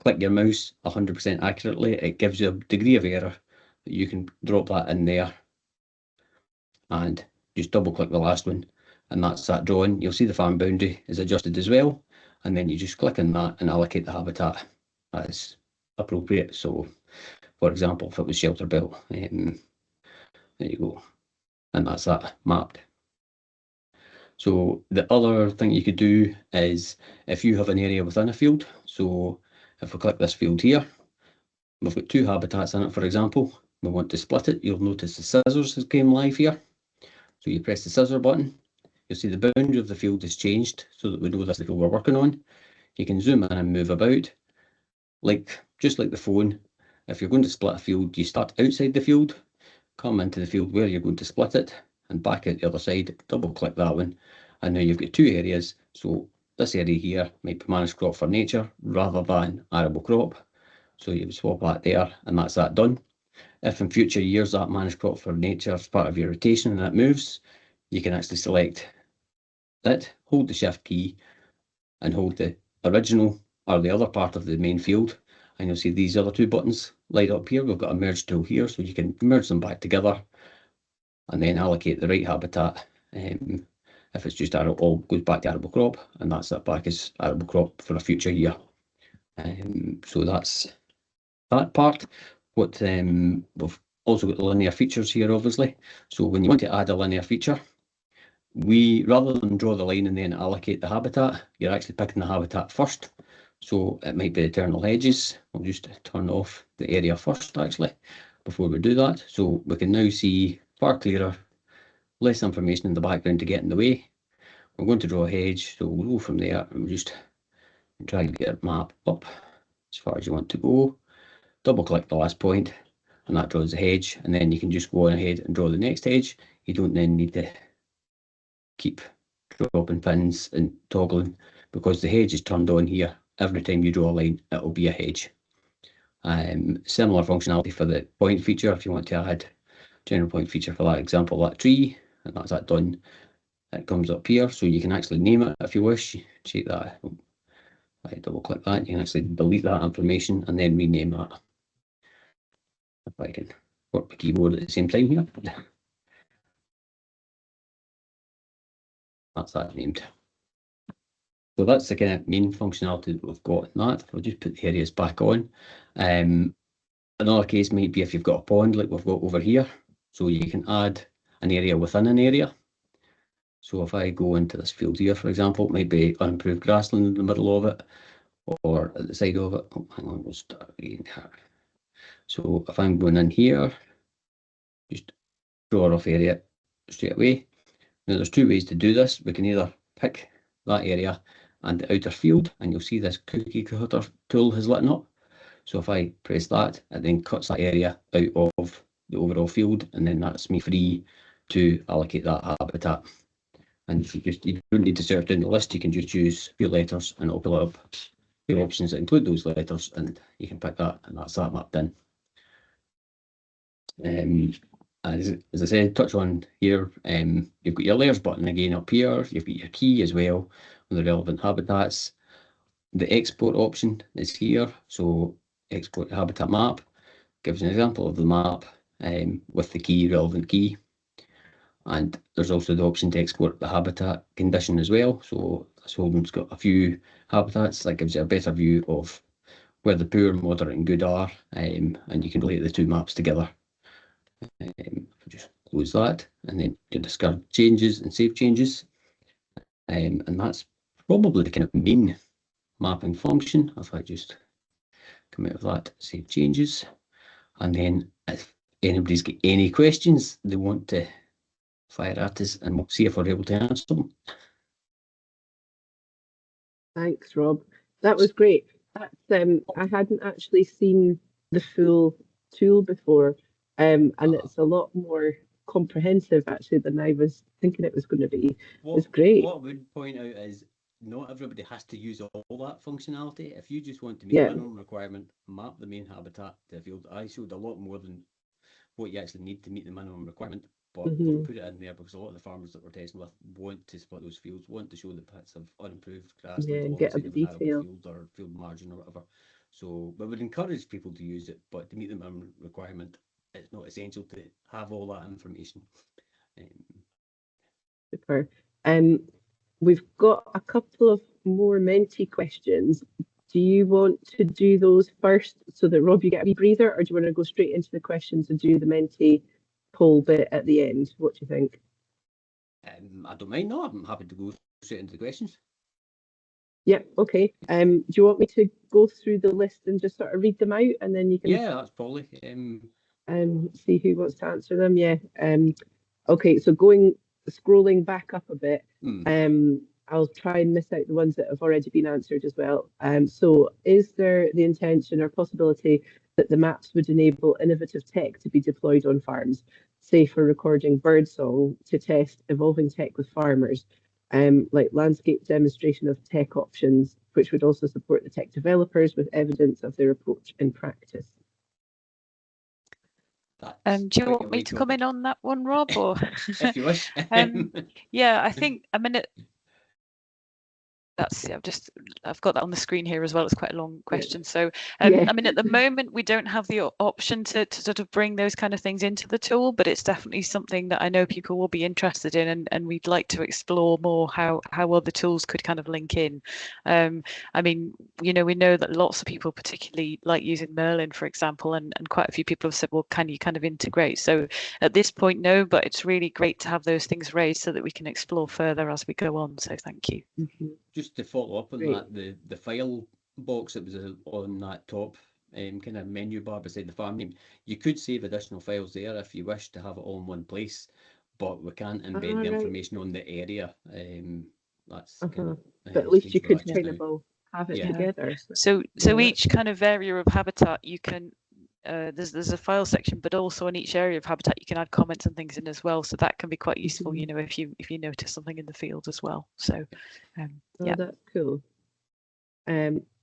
click your mouse 100% accurately. It gives you a degree of error that you can drop that in there and just double click the last one. And that's that drawn. You'll see the farm boundary is adjusted as well. And then you just click on that and allocate the habitat as appropriate. So for example, if it was shelter belt, there you go. And that's that mapped. So the other thing you could do is if you have an area within a field, so if we click this field here, we've got 2 habitats in it, for example, we want to split it, you'll notice the scissors has came live here. So you press the scissor button, you'll see the boundary of the field has changed so that we know this is the field we're working on. You can zoom in and move about, just like the phone. If you're going to split a field, you start outside the field, come into the field where you're going to split it, and back out the other side, double click that one, and now you've got 2 areas. So this area here might be managed crop for nature rather than arable crop. So you would swap that there, and that's that done. If in future years that managed crop for nature is part of your rotation and that moves, you can actually select it, hold the shift key, and hold the original or the other part of the main field, and you'll see these other 2 buttons light up here. We've got a merge tool here, so you can merge them back together and then allocate the right habitat. If it's just all goes back to arable crop, and that's it back as arable crop for a future year. So that's that part. We've also got the linear features here, obviously. So when you want to add a linear feature, rather than draw the line and then allocate the habitat, you're actually picking the habitat first. So it might be eternal hedges. We'll just turn off the area first, actually, before we do that. So we can now see far clearer, less information in the background to get in the way. We're going to draw a hedge, so we'll go from there and we'll just try to get a map up as far as you want to go. Double click the last point, and that draws the hedge, and then you can just go on ahead and draw the next hedge. You don't then need to keep dropping pins and toggling, because the hedge is turned on here. Every time you draw a line, it will be a hedge. Similar functionality for the point feature. If you want to add general point feature for that example, that tree, and that's that done. it comes up here, so you can actually name it if you wish. Check that. I double click that, you can actually delete that information and then rename that. If I can work the keyboard at the same time here. That's that named. So that's the kind of main functionality that we've got in that. I'll just put the areas back on. Another case might be if you've got a pond like we've got over here. So you can add an area within an area. So if I go into this field here, for example, it might be unimproved grassland in the middle of it, or at the side of it. Oh, hang on, we'll start again. So if I'm going in here, just draw a rough area straight away. Now there's two ways to do this. We can either pick that area and the outer field, and you'll see this cookie cutter tool has lit up. So if I press that, it then cuts that area out of the overall field, and then that's me free to allocate that habitat. And you don't need to search down the list, you can just use your letters and it'll pull up the options that include those letters, and you can pick that, and that's that mapped in. As I said, touch on here, you've got your layers button again up here, you've got your key as well with the relevant habitats. The export option is here, so export habitat map gives an example of the map with the key, relevant key. And there's also the option to export the habitat condition as well. So this holding's got a few habitats that gives you a better view of where the poor, moderate and good are, and you can relate the two maps together. Just close that, and then you discard changes and save changes. And that's probably the kind of main mapping function. If I just come out of that, save changes, and then if anybody's got any questions they want to fire at us, and we'll see if we're able to answer them. Thanks, Rob. That was great. That's, I hadn't actually seen the full tool before, and it's a lot more comprehensive actually than I was thinking it was going to be. It's great. What I would point out is not everybody has to use all that functionality. If you just want to meet the minimum requirement, map the main habitat to a field. I showed a lot more than what you actually need to meet the minimum requirement, but we'll put it in there because a lot of the farmers that we're testing with want to split those fields, want to show the bits of unimproved grassland and get a detail field or field margin or whatever. So we would encourage people to use it, but to meet the minimum requirement, it's not essential to have all that information. Super. We've got a couple of more Menti questions. Do you want to do those first so that, Rob, you get a wee breather, or do you want to go straight into the questions and do the Menti poll bit at the end? What do you think? I don't mind. No, I'm happy to go straight into the questions. Yeah, okay. Do you want me to go through the list and just sort of read them out, and then you can... Yeah, that's probably... see who wants to answer them. Yeah. Okay, so scrolling back up a bit, I'll try and miss out the ones that have already been answered as well. So is there the intention or possibility that the maps would enable innovative tech to be deployed on farms, say for recording birdsong to test evolving tech with farmers, like landscape demonstration of tech options, which would also support the tech developers with evidence of their approach in practice? Do you want me to come in on that one, Rob, or if you wish? Yeah, I think I've got that on the screen here as well. It's quite a long question. So, I mean, at the moment, we don't have the option to sort of bring those kind of things into the tool, but it's definitely something that I know people will be interested in, and we'd like to explore more how other tools could kind of link in. I mean, we know that lots of people particularly like using Merlin, for example, and quite a few people have said, well, can you kind of integrate? So at this point, no, but it's really great to have those things raised so that we can explore further as we go on. So thank you. Just to follow up on that, the file box that was on that top kind of menu bar beside the farm name, you could save additional files there if you wish to have it all in one place, but we can't embed the information on the area. That's kind of, but at least you could kind of have it together. So each kind of area of habitat, you can there's a file section, but also in each area of habitat you can add comments and things in as well, so that can be quite useful, if you notice something in the field as well. So yeah, that's cool.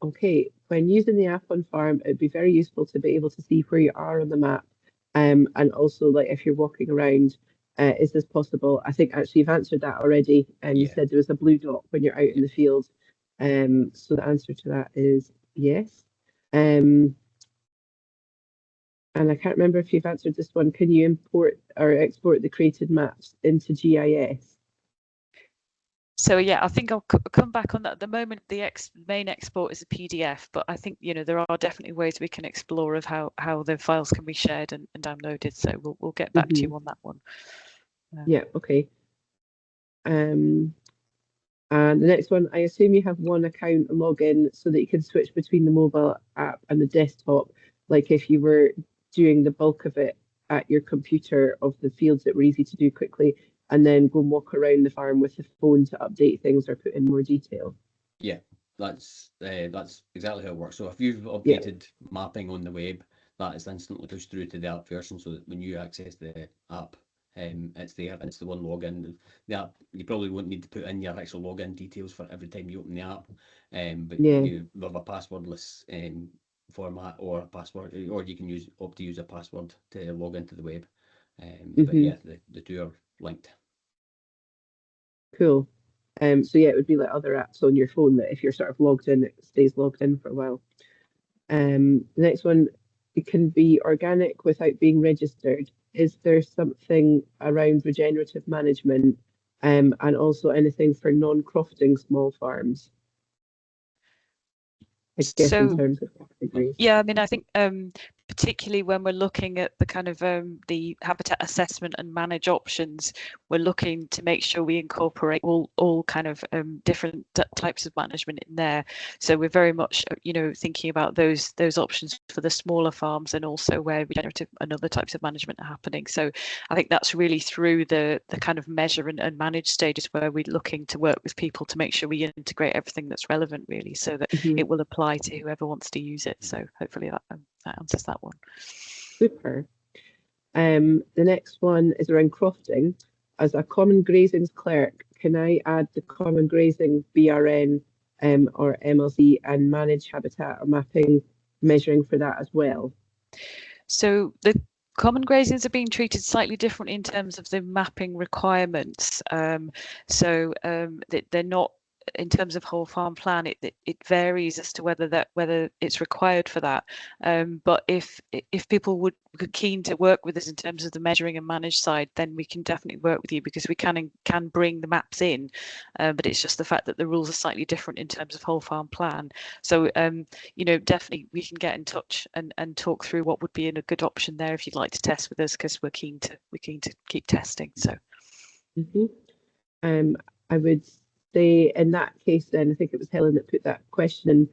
Okay, when using the app on farm, it'd be very useful to be able to see where you are on the map, and also like if you're walking around, Is this possible? I think actually you've answered that already, and you said there was a blue dot when you're out in the field. So the answer to that is yes. And I can't remember if you've answered this one. Can you import or export the created maps into GIS? So yeah, I think I'll come back on that. At the moment, the main export is a PDF, but I think there are definitely ways we can explore of how the files can be shared and downloaded. So we'll get back to you on that one. Yeah. Okay. And the next one, I assume you have one account login so that you can switch between the mobile app and the desktop, like if you were doing the bulk of it at your computer of the fields that were easy to do quickly, and then go and walk around the farm with the phone to update things or put in more detail. Yeah, that's exactly how it works. So if you've updated mapping on the web, that is instantly pushed through to the app version, so that when you access the app, it's there. It's the one login. The app, you probably won't need to put in your actual login details for every time you open the app, but you have a passwordless format or a password, or you can opt to use a password to log into the web. But yeah, the two are linked. Cool. So yeah, it would be like other apps on your phone that if you're sort of logged in, it stays logged in for a while. The next one, it can be organic without being registered. Is there something around regenerative management, and also anything for non-crofting small farms? I guess in terms of categories. Yeah, I mean, I think particularly when we're looking at the kind of the habitat assessment and manage options, we're looking to make sure we incorporate all kind of different types of management in there. So we're very much thinking about those options for the smaller farms, and also where regenerative and other types of management are happening. So I think that's really through the kind of measure and manage stages where we're looking to work with people to make sure we integrate everything that's relevant, really, so that it will apply to whoever wants to use it. So hopefully that answers that one. Super. The next one is around crofting. As a common grazing clerk, can I add the common grazing BRN or MLC and manage habitat or mapping, measuring for that as well? So the common grazings are being treated slightly different in terms of the mapping requirements. So they're not, in terms of whole farm plan, it varies as to whether it's required for that. But if people were keen to work with us in terms of the measuring and manage side, then we can definitely work with you, because we can bring the maps in, but it's just the fact that the rules are slightly different in terms of whole farm plan. So definitely we can get in touch and talk through what would be a good option there if you'd like to test with us, because we're keen to keep testing. So I would say in that case, then I think it was Helen that put that question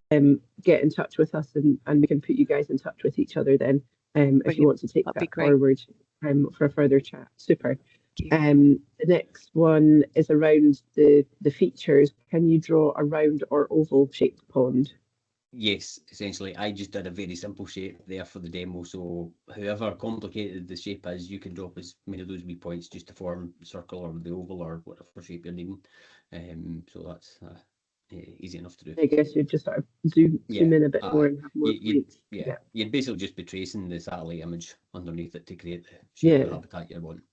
in, get in touch with us, and we can put you guys in touch with each other then, if you want to take that forward for a further chat. Super. The next one is around the features. Can you a round or oval shaped pond? Yes, essentially. I just did a very simple shape there for the demo. So however complicated the shape is, you can drop as many of those wee points just to form the circle or the oval or whatever shape you're needing. So that's easy enough to do. I guess you'd just sort of zoom in a bit more and have more points. You'd basically just be tracing the satellite image underneath it to create the shape of the habitat you want.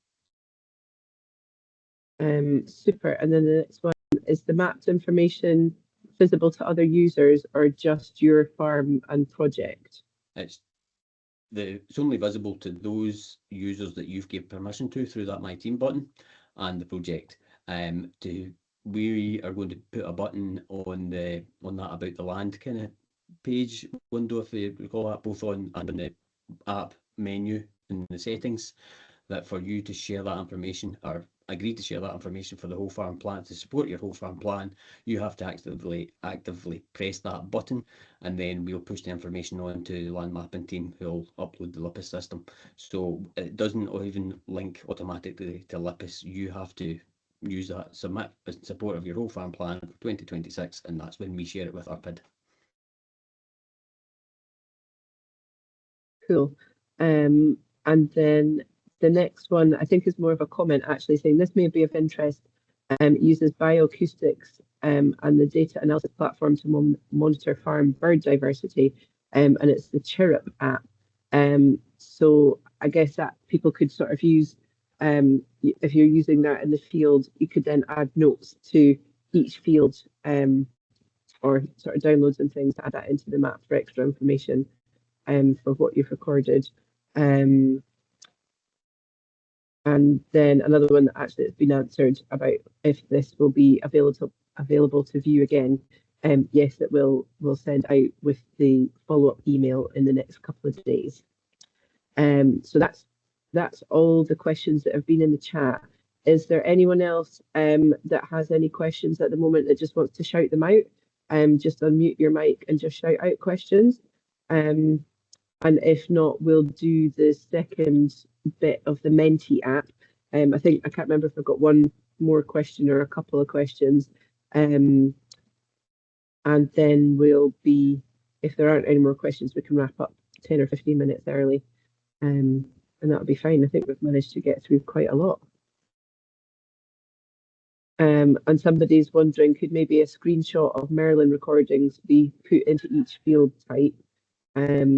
Super. And then the next one is the mapped information visible to other users or just your farm and project? It's only visible to those users that you've gave permission to through that My Team button and the project. We are going to put a button on that about the land kind of page window, if you recall that, both on and in the app menu in the settings, that for you to share that information or agree to share that information for the whole farm plan, to support your whole farm plan, you have to actively press that button, and then we'll push the information on to the land mapping team, who'll upload the LIPIS system. So it doesn't even link automatically to LIPIS. You have to use that, submit in support of your whole farm plan for 2026, and that's when we share it with our PID. Cool. And then the next one, I think, is more of a comment, actually, saying this may be of interest. Uses bioacoustics and the data analysis platform to monitor farm bird diversity, and it's the Chirrup app. So I guess that people could sort of use if you're using that in the field, you could then add notes to each field, or sort of downloads and things to add that into the map for extra information for what you've recorded. And then another one that actually has been answered about if this will be available to view again. Yes, it will. We'll send out with the follow-up email in the next couple of days. So that's all the questions that have been in the chat. Is there anyone else that has any questions at the moment that just wants to shout them out? Just unmute your mic and just shout out questions. And if not, we'll do the second bit of the Menti app. I think, I can't remember if I've got one more question or a couple of questions. And then we'll be, if there aren't any more questions, we can wrap up 10 or 15 minutes early. And that'll be fine. I think we've managed to get through quite a lot. And somebody's wondering, could maybe a screenshot of Merlin recordings be put into each field type? I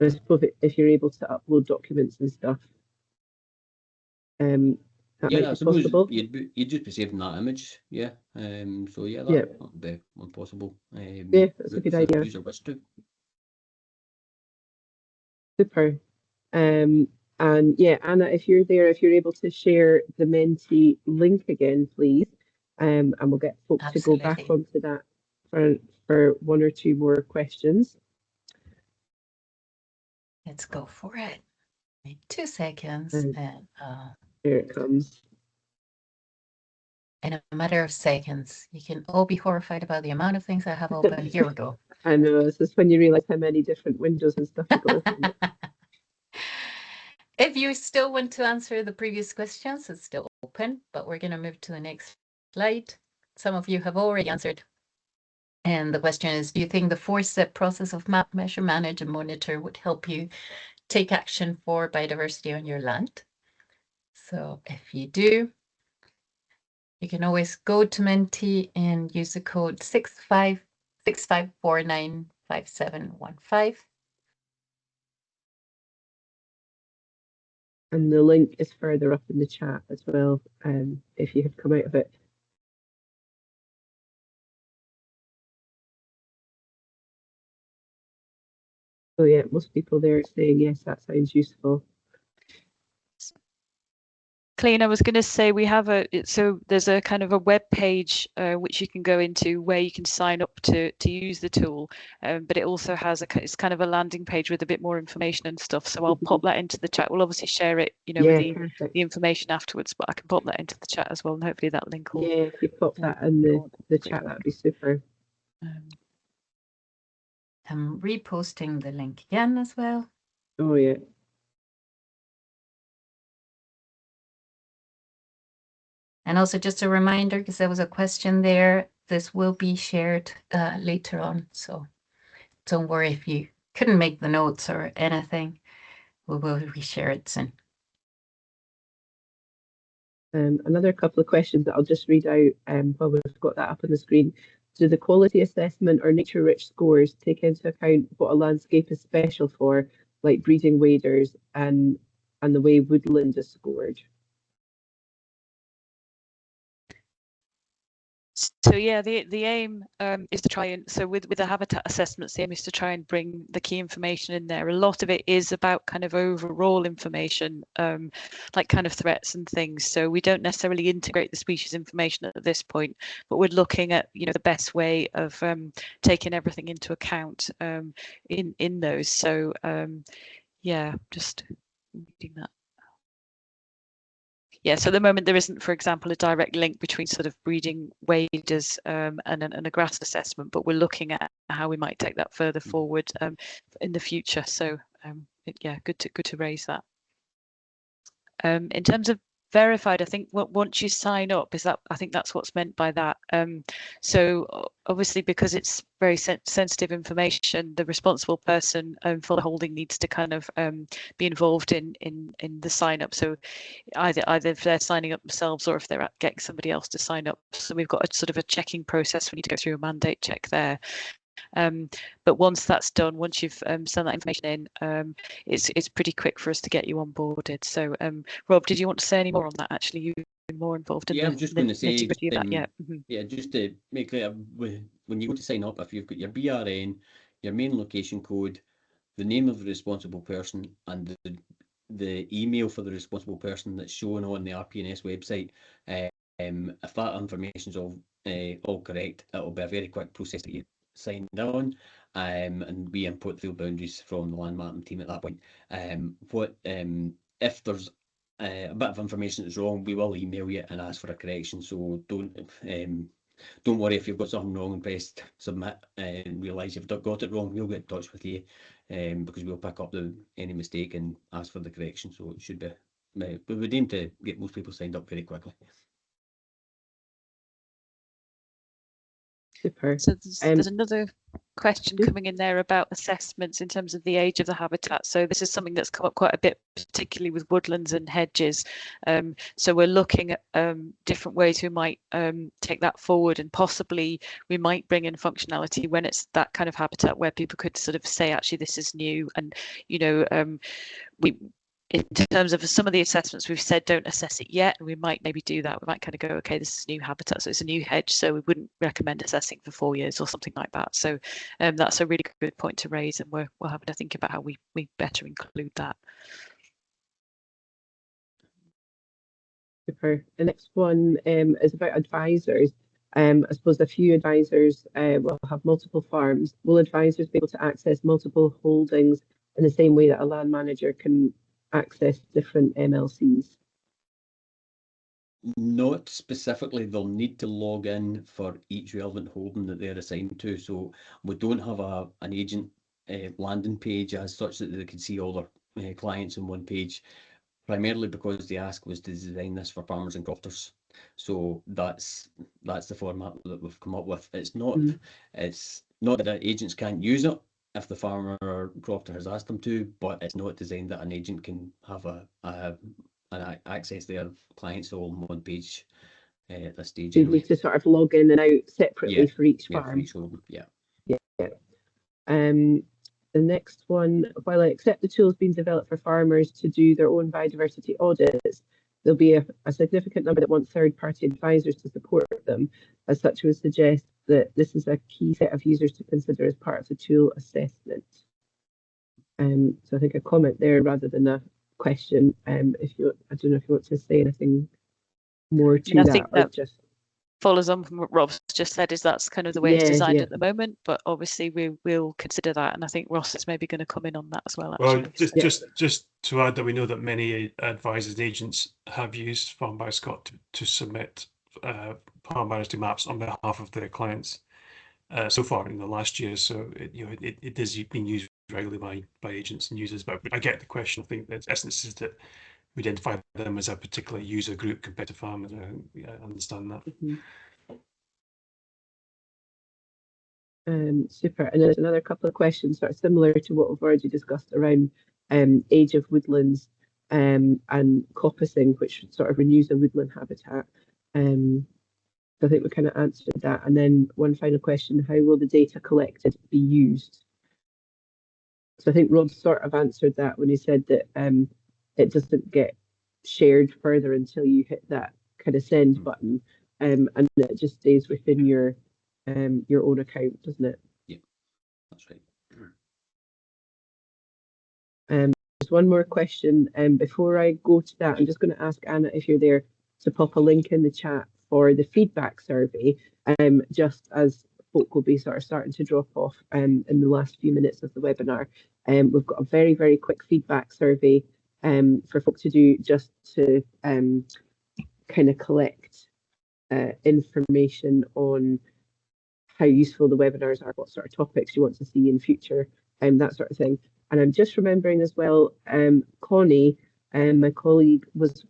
suppose if you're able to upload documents and stuff, that might be possible. You'd just be saving that image, yeah. So yeah, that would be one possible. Yeah, that's a good idea. User wish to. Super. And yeah, Anna, if you're there, if you're able to share the Menti link again, please. And we'll get folks to go back onto that for one or two more questions. Let's go for it. 2 seconds, and here it comes. In a matter of seconds, you can all be horrified about the amount of things I have open. Here we go. I know, this is when you realize how many different windows and stuff you got open. If you still want to answer the previous questions, it's still open, but we're going to move to the next slide. Some of you have already answered. And the question is, do you think the 4-step process of map, measure, manage, and monitor would help you take action for biodiversity on your land? So if you do, you can always go to Menti and use the code 65495715. And the link is further up in the chat as well, if you have come out of it. So yeah, most people there are saying, yes, that sounds useful. Colleen, I was going to say we have there's a kind of a web page which you can go into where you can sign up to use the tool, but it also has it's kind of a landing page with a bit more information and stuff. So I'll pop that into the chat. We'll obviously share it, with the information afterwards, but I can pop that into the chat as well, and hopefully that link will. Yeah, if you pop that in the chat, that'd be super. I'm reposting the link again as well. Oh yeah. And also just a reminder, because there was a question there, this will be shared later on. So don't worry if you couldn't make the notes or anything. We will reshare it soon. Another couple of questions that I'll just read out while we've got that up on the screen. Do the quality assessment or nature-rich scores take into account what a landscape is special for, like breeding waders and the way woodland is scored? So yeah, the aim is to try and, so with the habitat assessments, the aim is to try and bring the key information in there. A lot of it is about kind of overall information, like kind of threats and things. So we don't necessarily integrate the species information at this point, but we're looking at the best way of taking everything into account in those. So yeah, just reading that. Yeah, so at the moment there isn't, for example, a direct link between sort of breeding waders and a grass assessment, but we're looking at how we might take that further forward in the future. So yeah, good to raise that. In terms of verified, I think once you sign up, I think that's what's meant by that. So obviously, because it's very sensitive information, the responsible person for the holding needs to kind of be involved in the sign up. So either if they're signing up themselves or if they're getting somebody else to sign up. So we've got a sort of a checking process. We need to go through a mandate check there. But once that's done, once you've sent that information in, it's pretty quick for us to get you onboarded. So Rob, did you want to say any more on that? Actually, you've been more involved in I was just going to say, that. Yeah, just to make clear, when you go to sign up, if you've got your BRN, your main location code, the name of the responsible person, and the email for the responsible person that's shown on the RPNS website, if that information's all correct, it'll be a very quick process to get signed on, and we input field boundaries from the land mapping team at that point. If there's a bit of information that's wrong, we will email you and ask for a correction. So don't worry if you've got something wrong and pressed submit and realise you've got it wrong. We'll get in touch with you because we'll pick up any mistake and ask for the correction. So it should be. We would aim to get most people signed up very quickly. Super. So there's another question coming in there about assessments in terms of the age of the habitat. So this is something that's come up quite a bit, particularly with woodlands and hedges. So we're looking at different ways we might take that forward, and possibly we might bring in functionality when it's that kind of habitat where people could sort of say, actually, this is new. And, you know, in terms of some of the assessments, we've said don't assess it yet, and we might maybe do that. We might kind of go, okay, this is new habitat, so it's a new hedge, so we wouldn't recommend assessing for 4 years or something like that. So that's a really good point to raise, and we're having to think about how we better include that. Super. The next one is about advisors. I suppose a few advisors will have multiple farms. Will advisors be able to access multiple holdings in the same way that a land manager can access different MLCs? Not specifically. They'll need to log in for each relevant holding that they're assigned to. So we don't have an agent landing page as such that they can see all their clients on one page, primarily because the ask was to design this for farmers and crofters. So that's the format that we've come up with. It's not that agents can't use it if the farmer or crofter has asked them to, but it's not designed that an agent can have an access their clients all on one page at this stage. You need to sort of log in and out separately for each farm. For each holding, yeah. The next one, while I accept the tools being developed for farmers to do their own biodiversity audits, there'll be a significant number that want third-party advisors to support them. As such, would suggest that this is a key set of users to consider as part of the tool assessment. So I think a comment there rather than a question. I don't know if you want to say anything more to that. I think that just follows on from what Rob's just said, is that's kind of the way it's designed at the moment, but obviously we will consider that, and I think Ross is maybe going to come in on that as well. Actually. Well, just to add that we know that many advisors and agents have used Farm Bioscot to submit farm biodiversity maps on behalf of their clients so far in the last year. So it is being used regularly by agents and users. But I get the question. I think the essence is that we identify them as a particular user group compared to farmers. I understand that. Super. And there's another couple of questions sort of similar to what we've already discussed around age of woodlands and coppicing, which sort of renews a woodland habitat. So I think we kind of answered that. And then one final question, how will the data collected be used? So I think Rob sort of answered that when he said that it doesn't get shared further until you hit that kind of send button, and it just stays within your own account, doesn't it? Yeah, that's right. There's one more question, before I go to that, I'm just going to ask Anna if you're there to pop a link in the chat for the feedback survey, just as folk will be sort of starting to drop off in the last few minutes of the webinar. We've got a very, very quick feedback survey for folk to do, just to kind of collect information on how useful the webinars are, what sort of topics you want to see in future, that sort of thing. And I'm just remembering as well, Connie, my colleague, was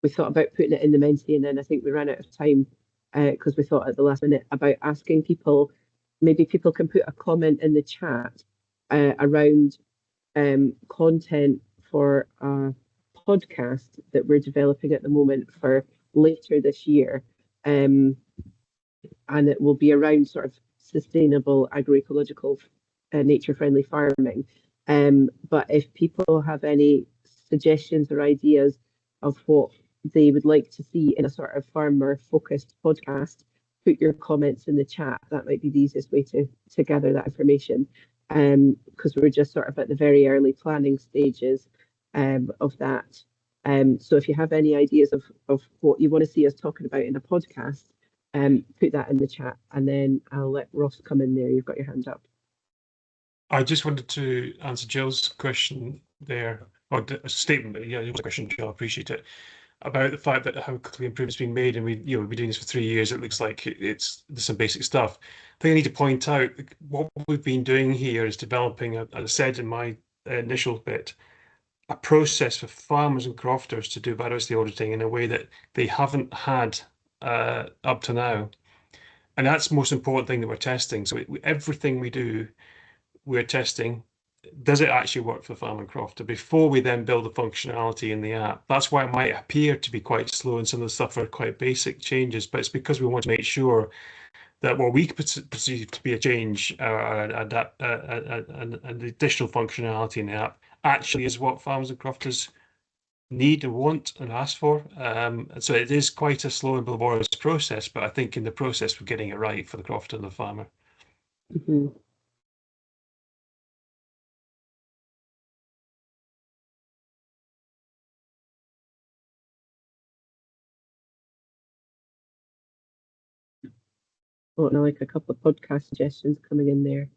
we thought about putting it in the Menti, and then I think we ran out of time because we thought at the last minute about asking people, maybe people can put a comment in the chat around content for a podcast that we're developing at the moment for later this year. And it will be around sort of sustainable agroecological nature-friendly farming. But if people have any suggestions or ideas of what they would like to see in a sort of farmer-focused podcast, put your comments in the chat. That might be the easiest way to gather that information, because we're just sort of at the very early planning stages of that. So if you have any ideas of what you want to see us talking about in a podcast, put that in the chat, and then I'll let Ross come in there. You've got your hand up. I just wanted to answer Jill's question there, or a statement. Yeah, it was a question, Jill. I appreciate it, about the fact that how quickly improvements being made, and we've been doing this for 3 years. It looks like there's some basic stuff. I think I need to point out what we've been doing here is developing, as I said in my initial bit, a process for farmers and crofters to do biodiversity auditing in a way that they haven't had up to now. And that's the most important thing that we're testing. So everything we do, we're testing, does it actually work for the farmer and crofter before we then build the functionality in the app? That's why it might appear to be quite slow and some of the stuff are quite basic changes, but it's because we want to make sure that what we perceive to be a change, an additional functionality in the app, actually is what farmers and crofters need and want and ask for. So it is quite a slow and laborious process, but I think in the process we're getting it right for the crofter and the farmer. Mm-hmm. Oh, and I like a couple of podcast suggestions coming in there.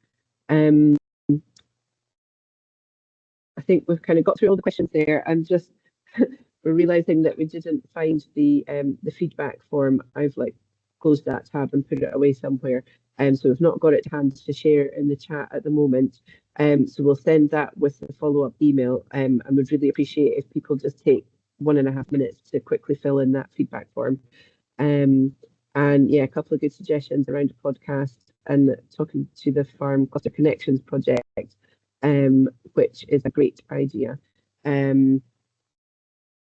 I think we've kind of got through all the questions there, and just we're realizing that we didn't find the feedback form. I've closed that tab and put it away somewhere, so we've not got it to hand to share in the chat at the moment. So we'll send that with the follow-up email, and we'd really appreciate if people just take 1.5 minutes to quickly fill in that feedback form. And yeah, a couple of good suggestions around a podcast and talking to the Farm Cluster Connections project, which is a great idea. And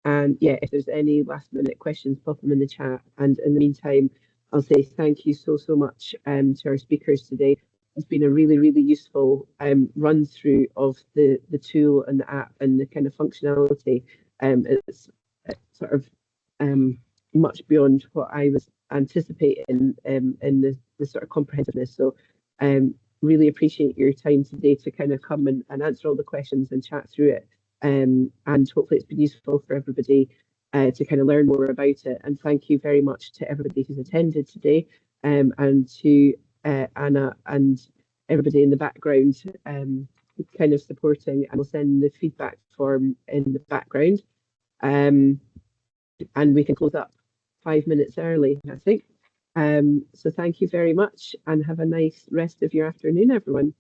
yeah, if there's any last minute questions, pop them in the chat. And in the meantime, I'll say thank you so much to our speakers today. It's been a really, really useful run through of the tool and the app and the kind of functionality. It's sort of much beyond what I was anticipating in the sort of comprehensiveness. So really appreciate your time today to kind of come and answer all the questions and chat through it. And hopefully it's been useful for everybody to kind of learn more about it. And thank you very much to everybody who's attended today, and to Anna and everybody in the background kind of supporting, and we'll send the feedback form in the background. And we can close up 5 minutes early, I think. So thank you very much, and have a nice rest of your afternoon, everyone.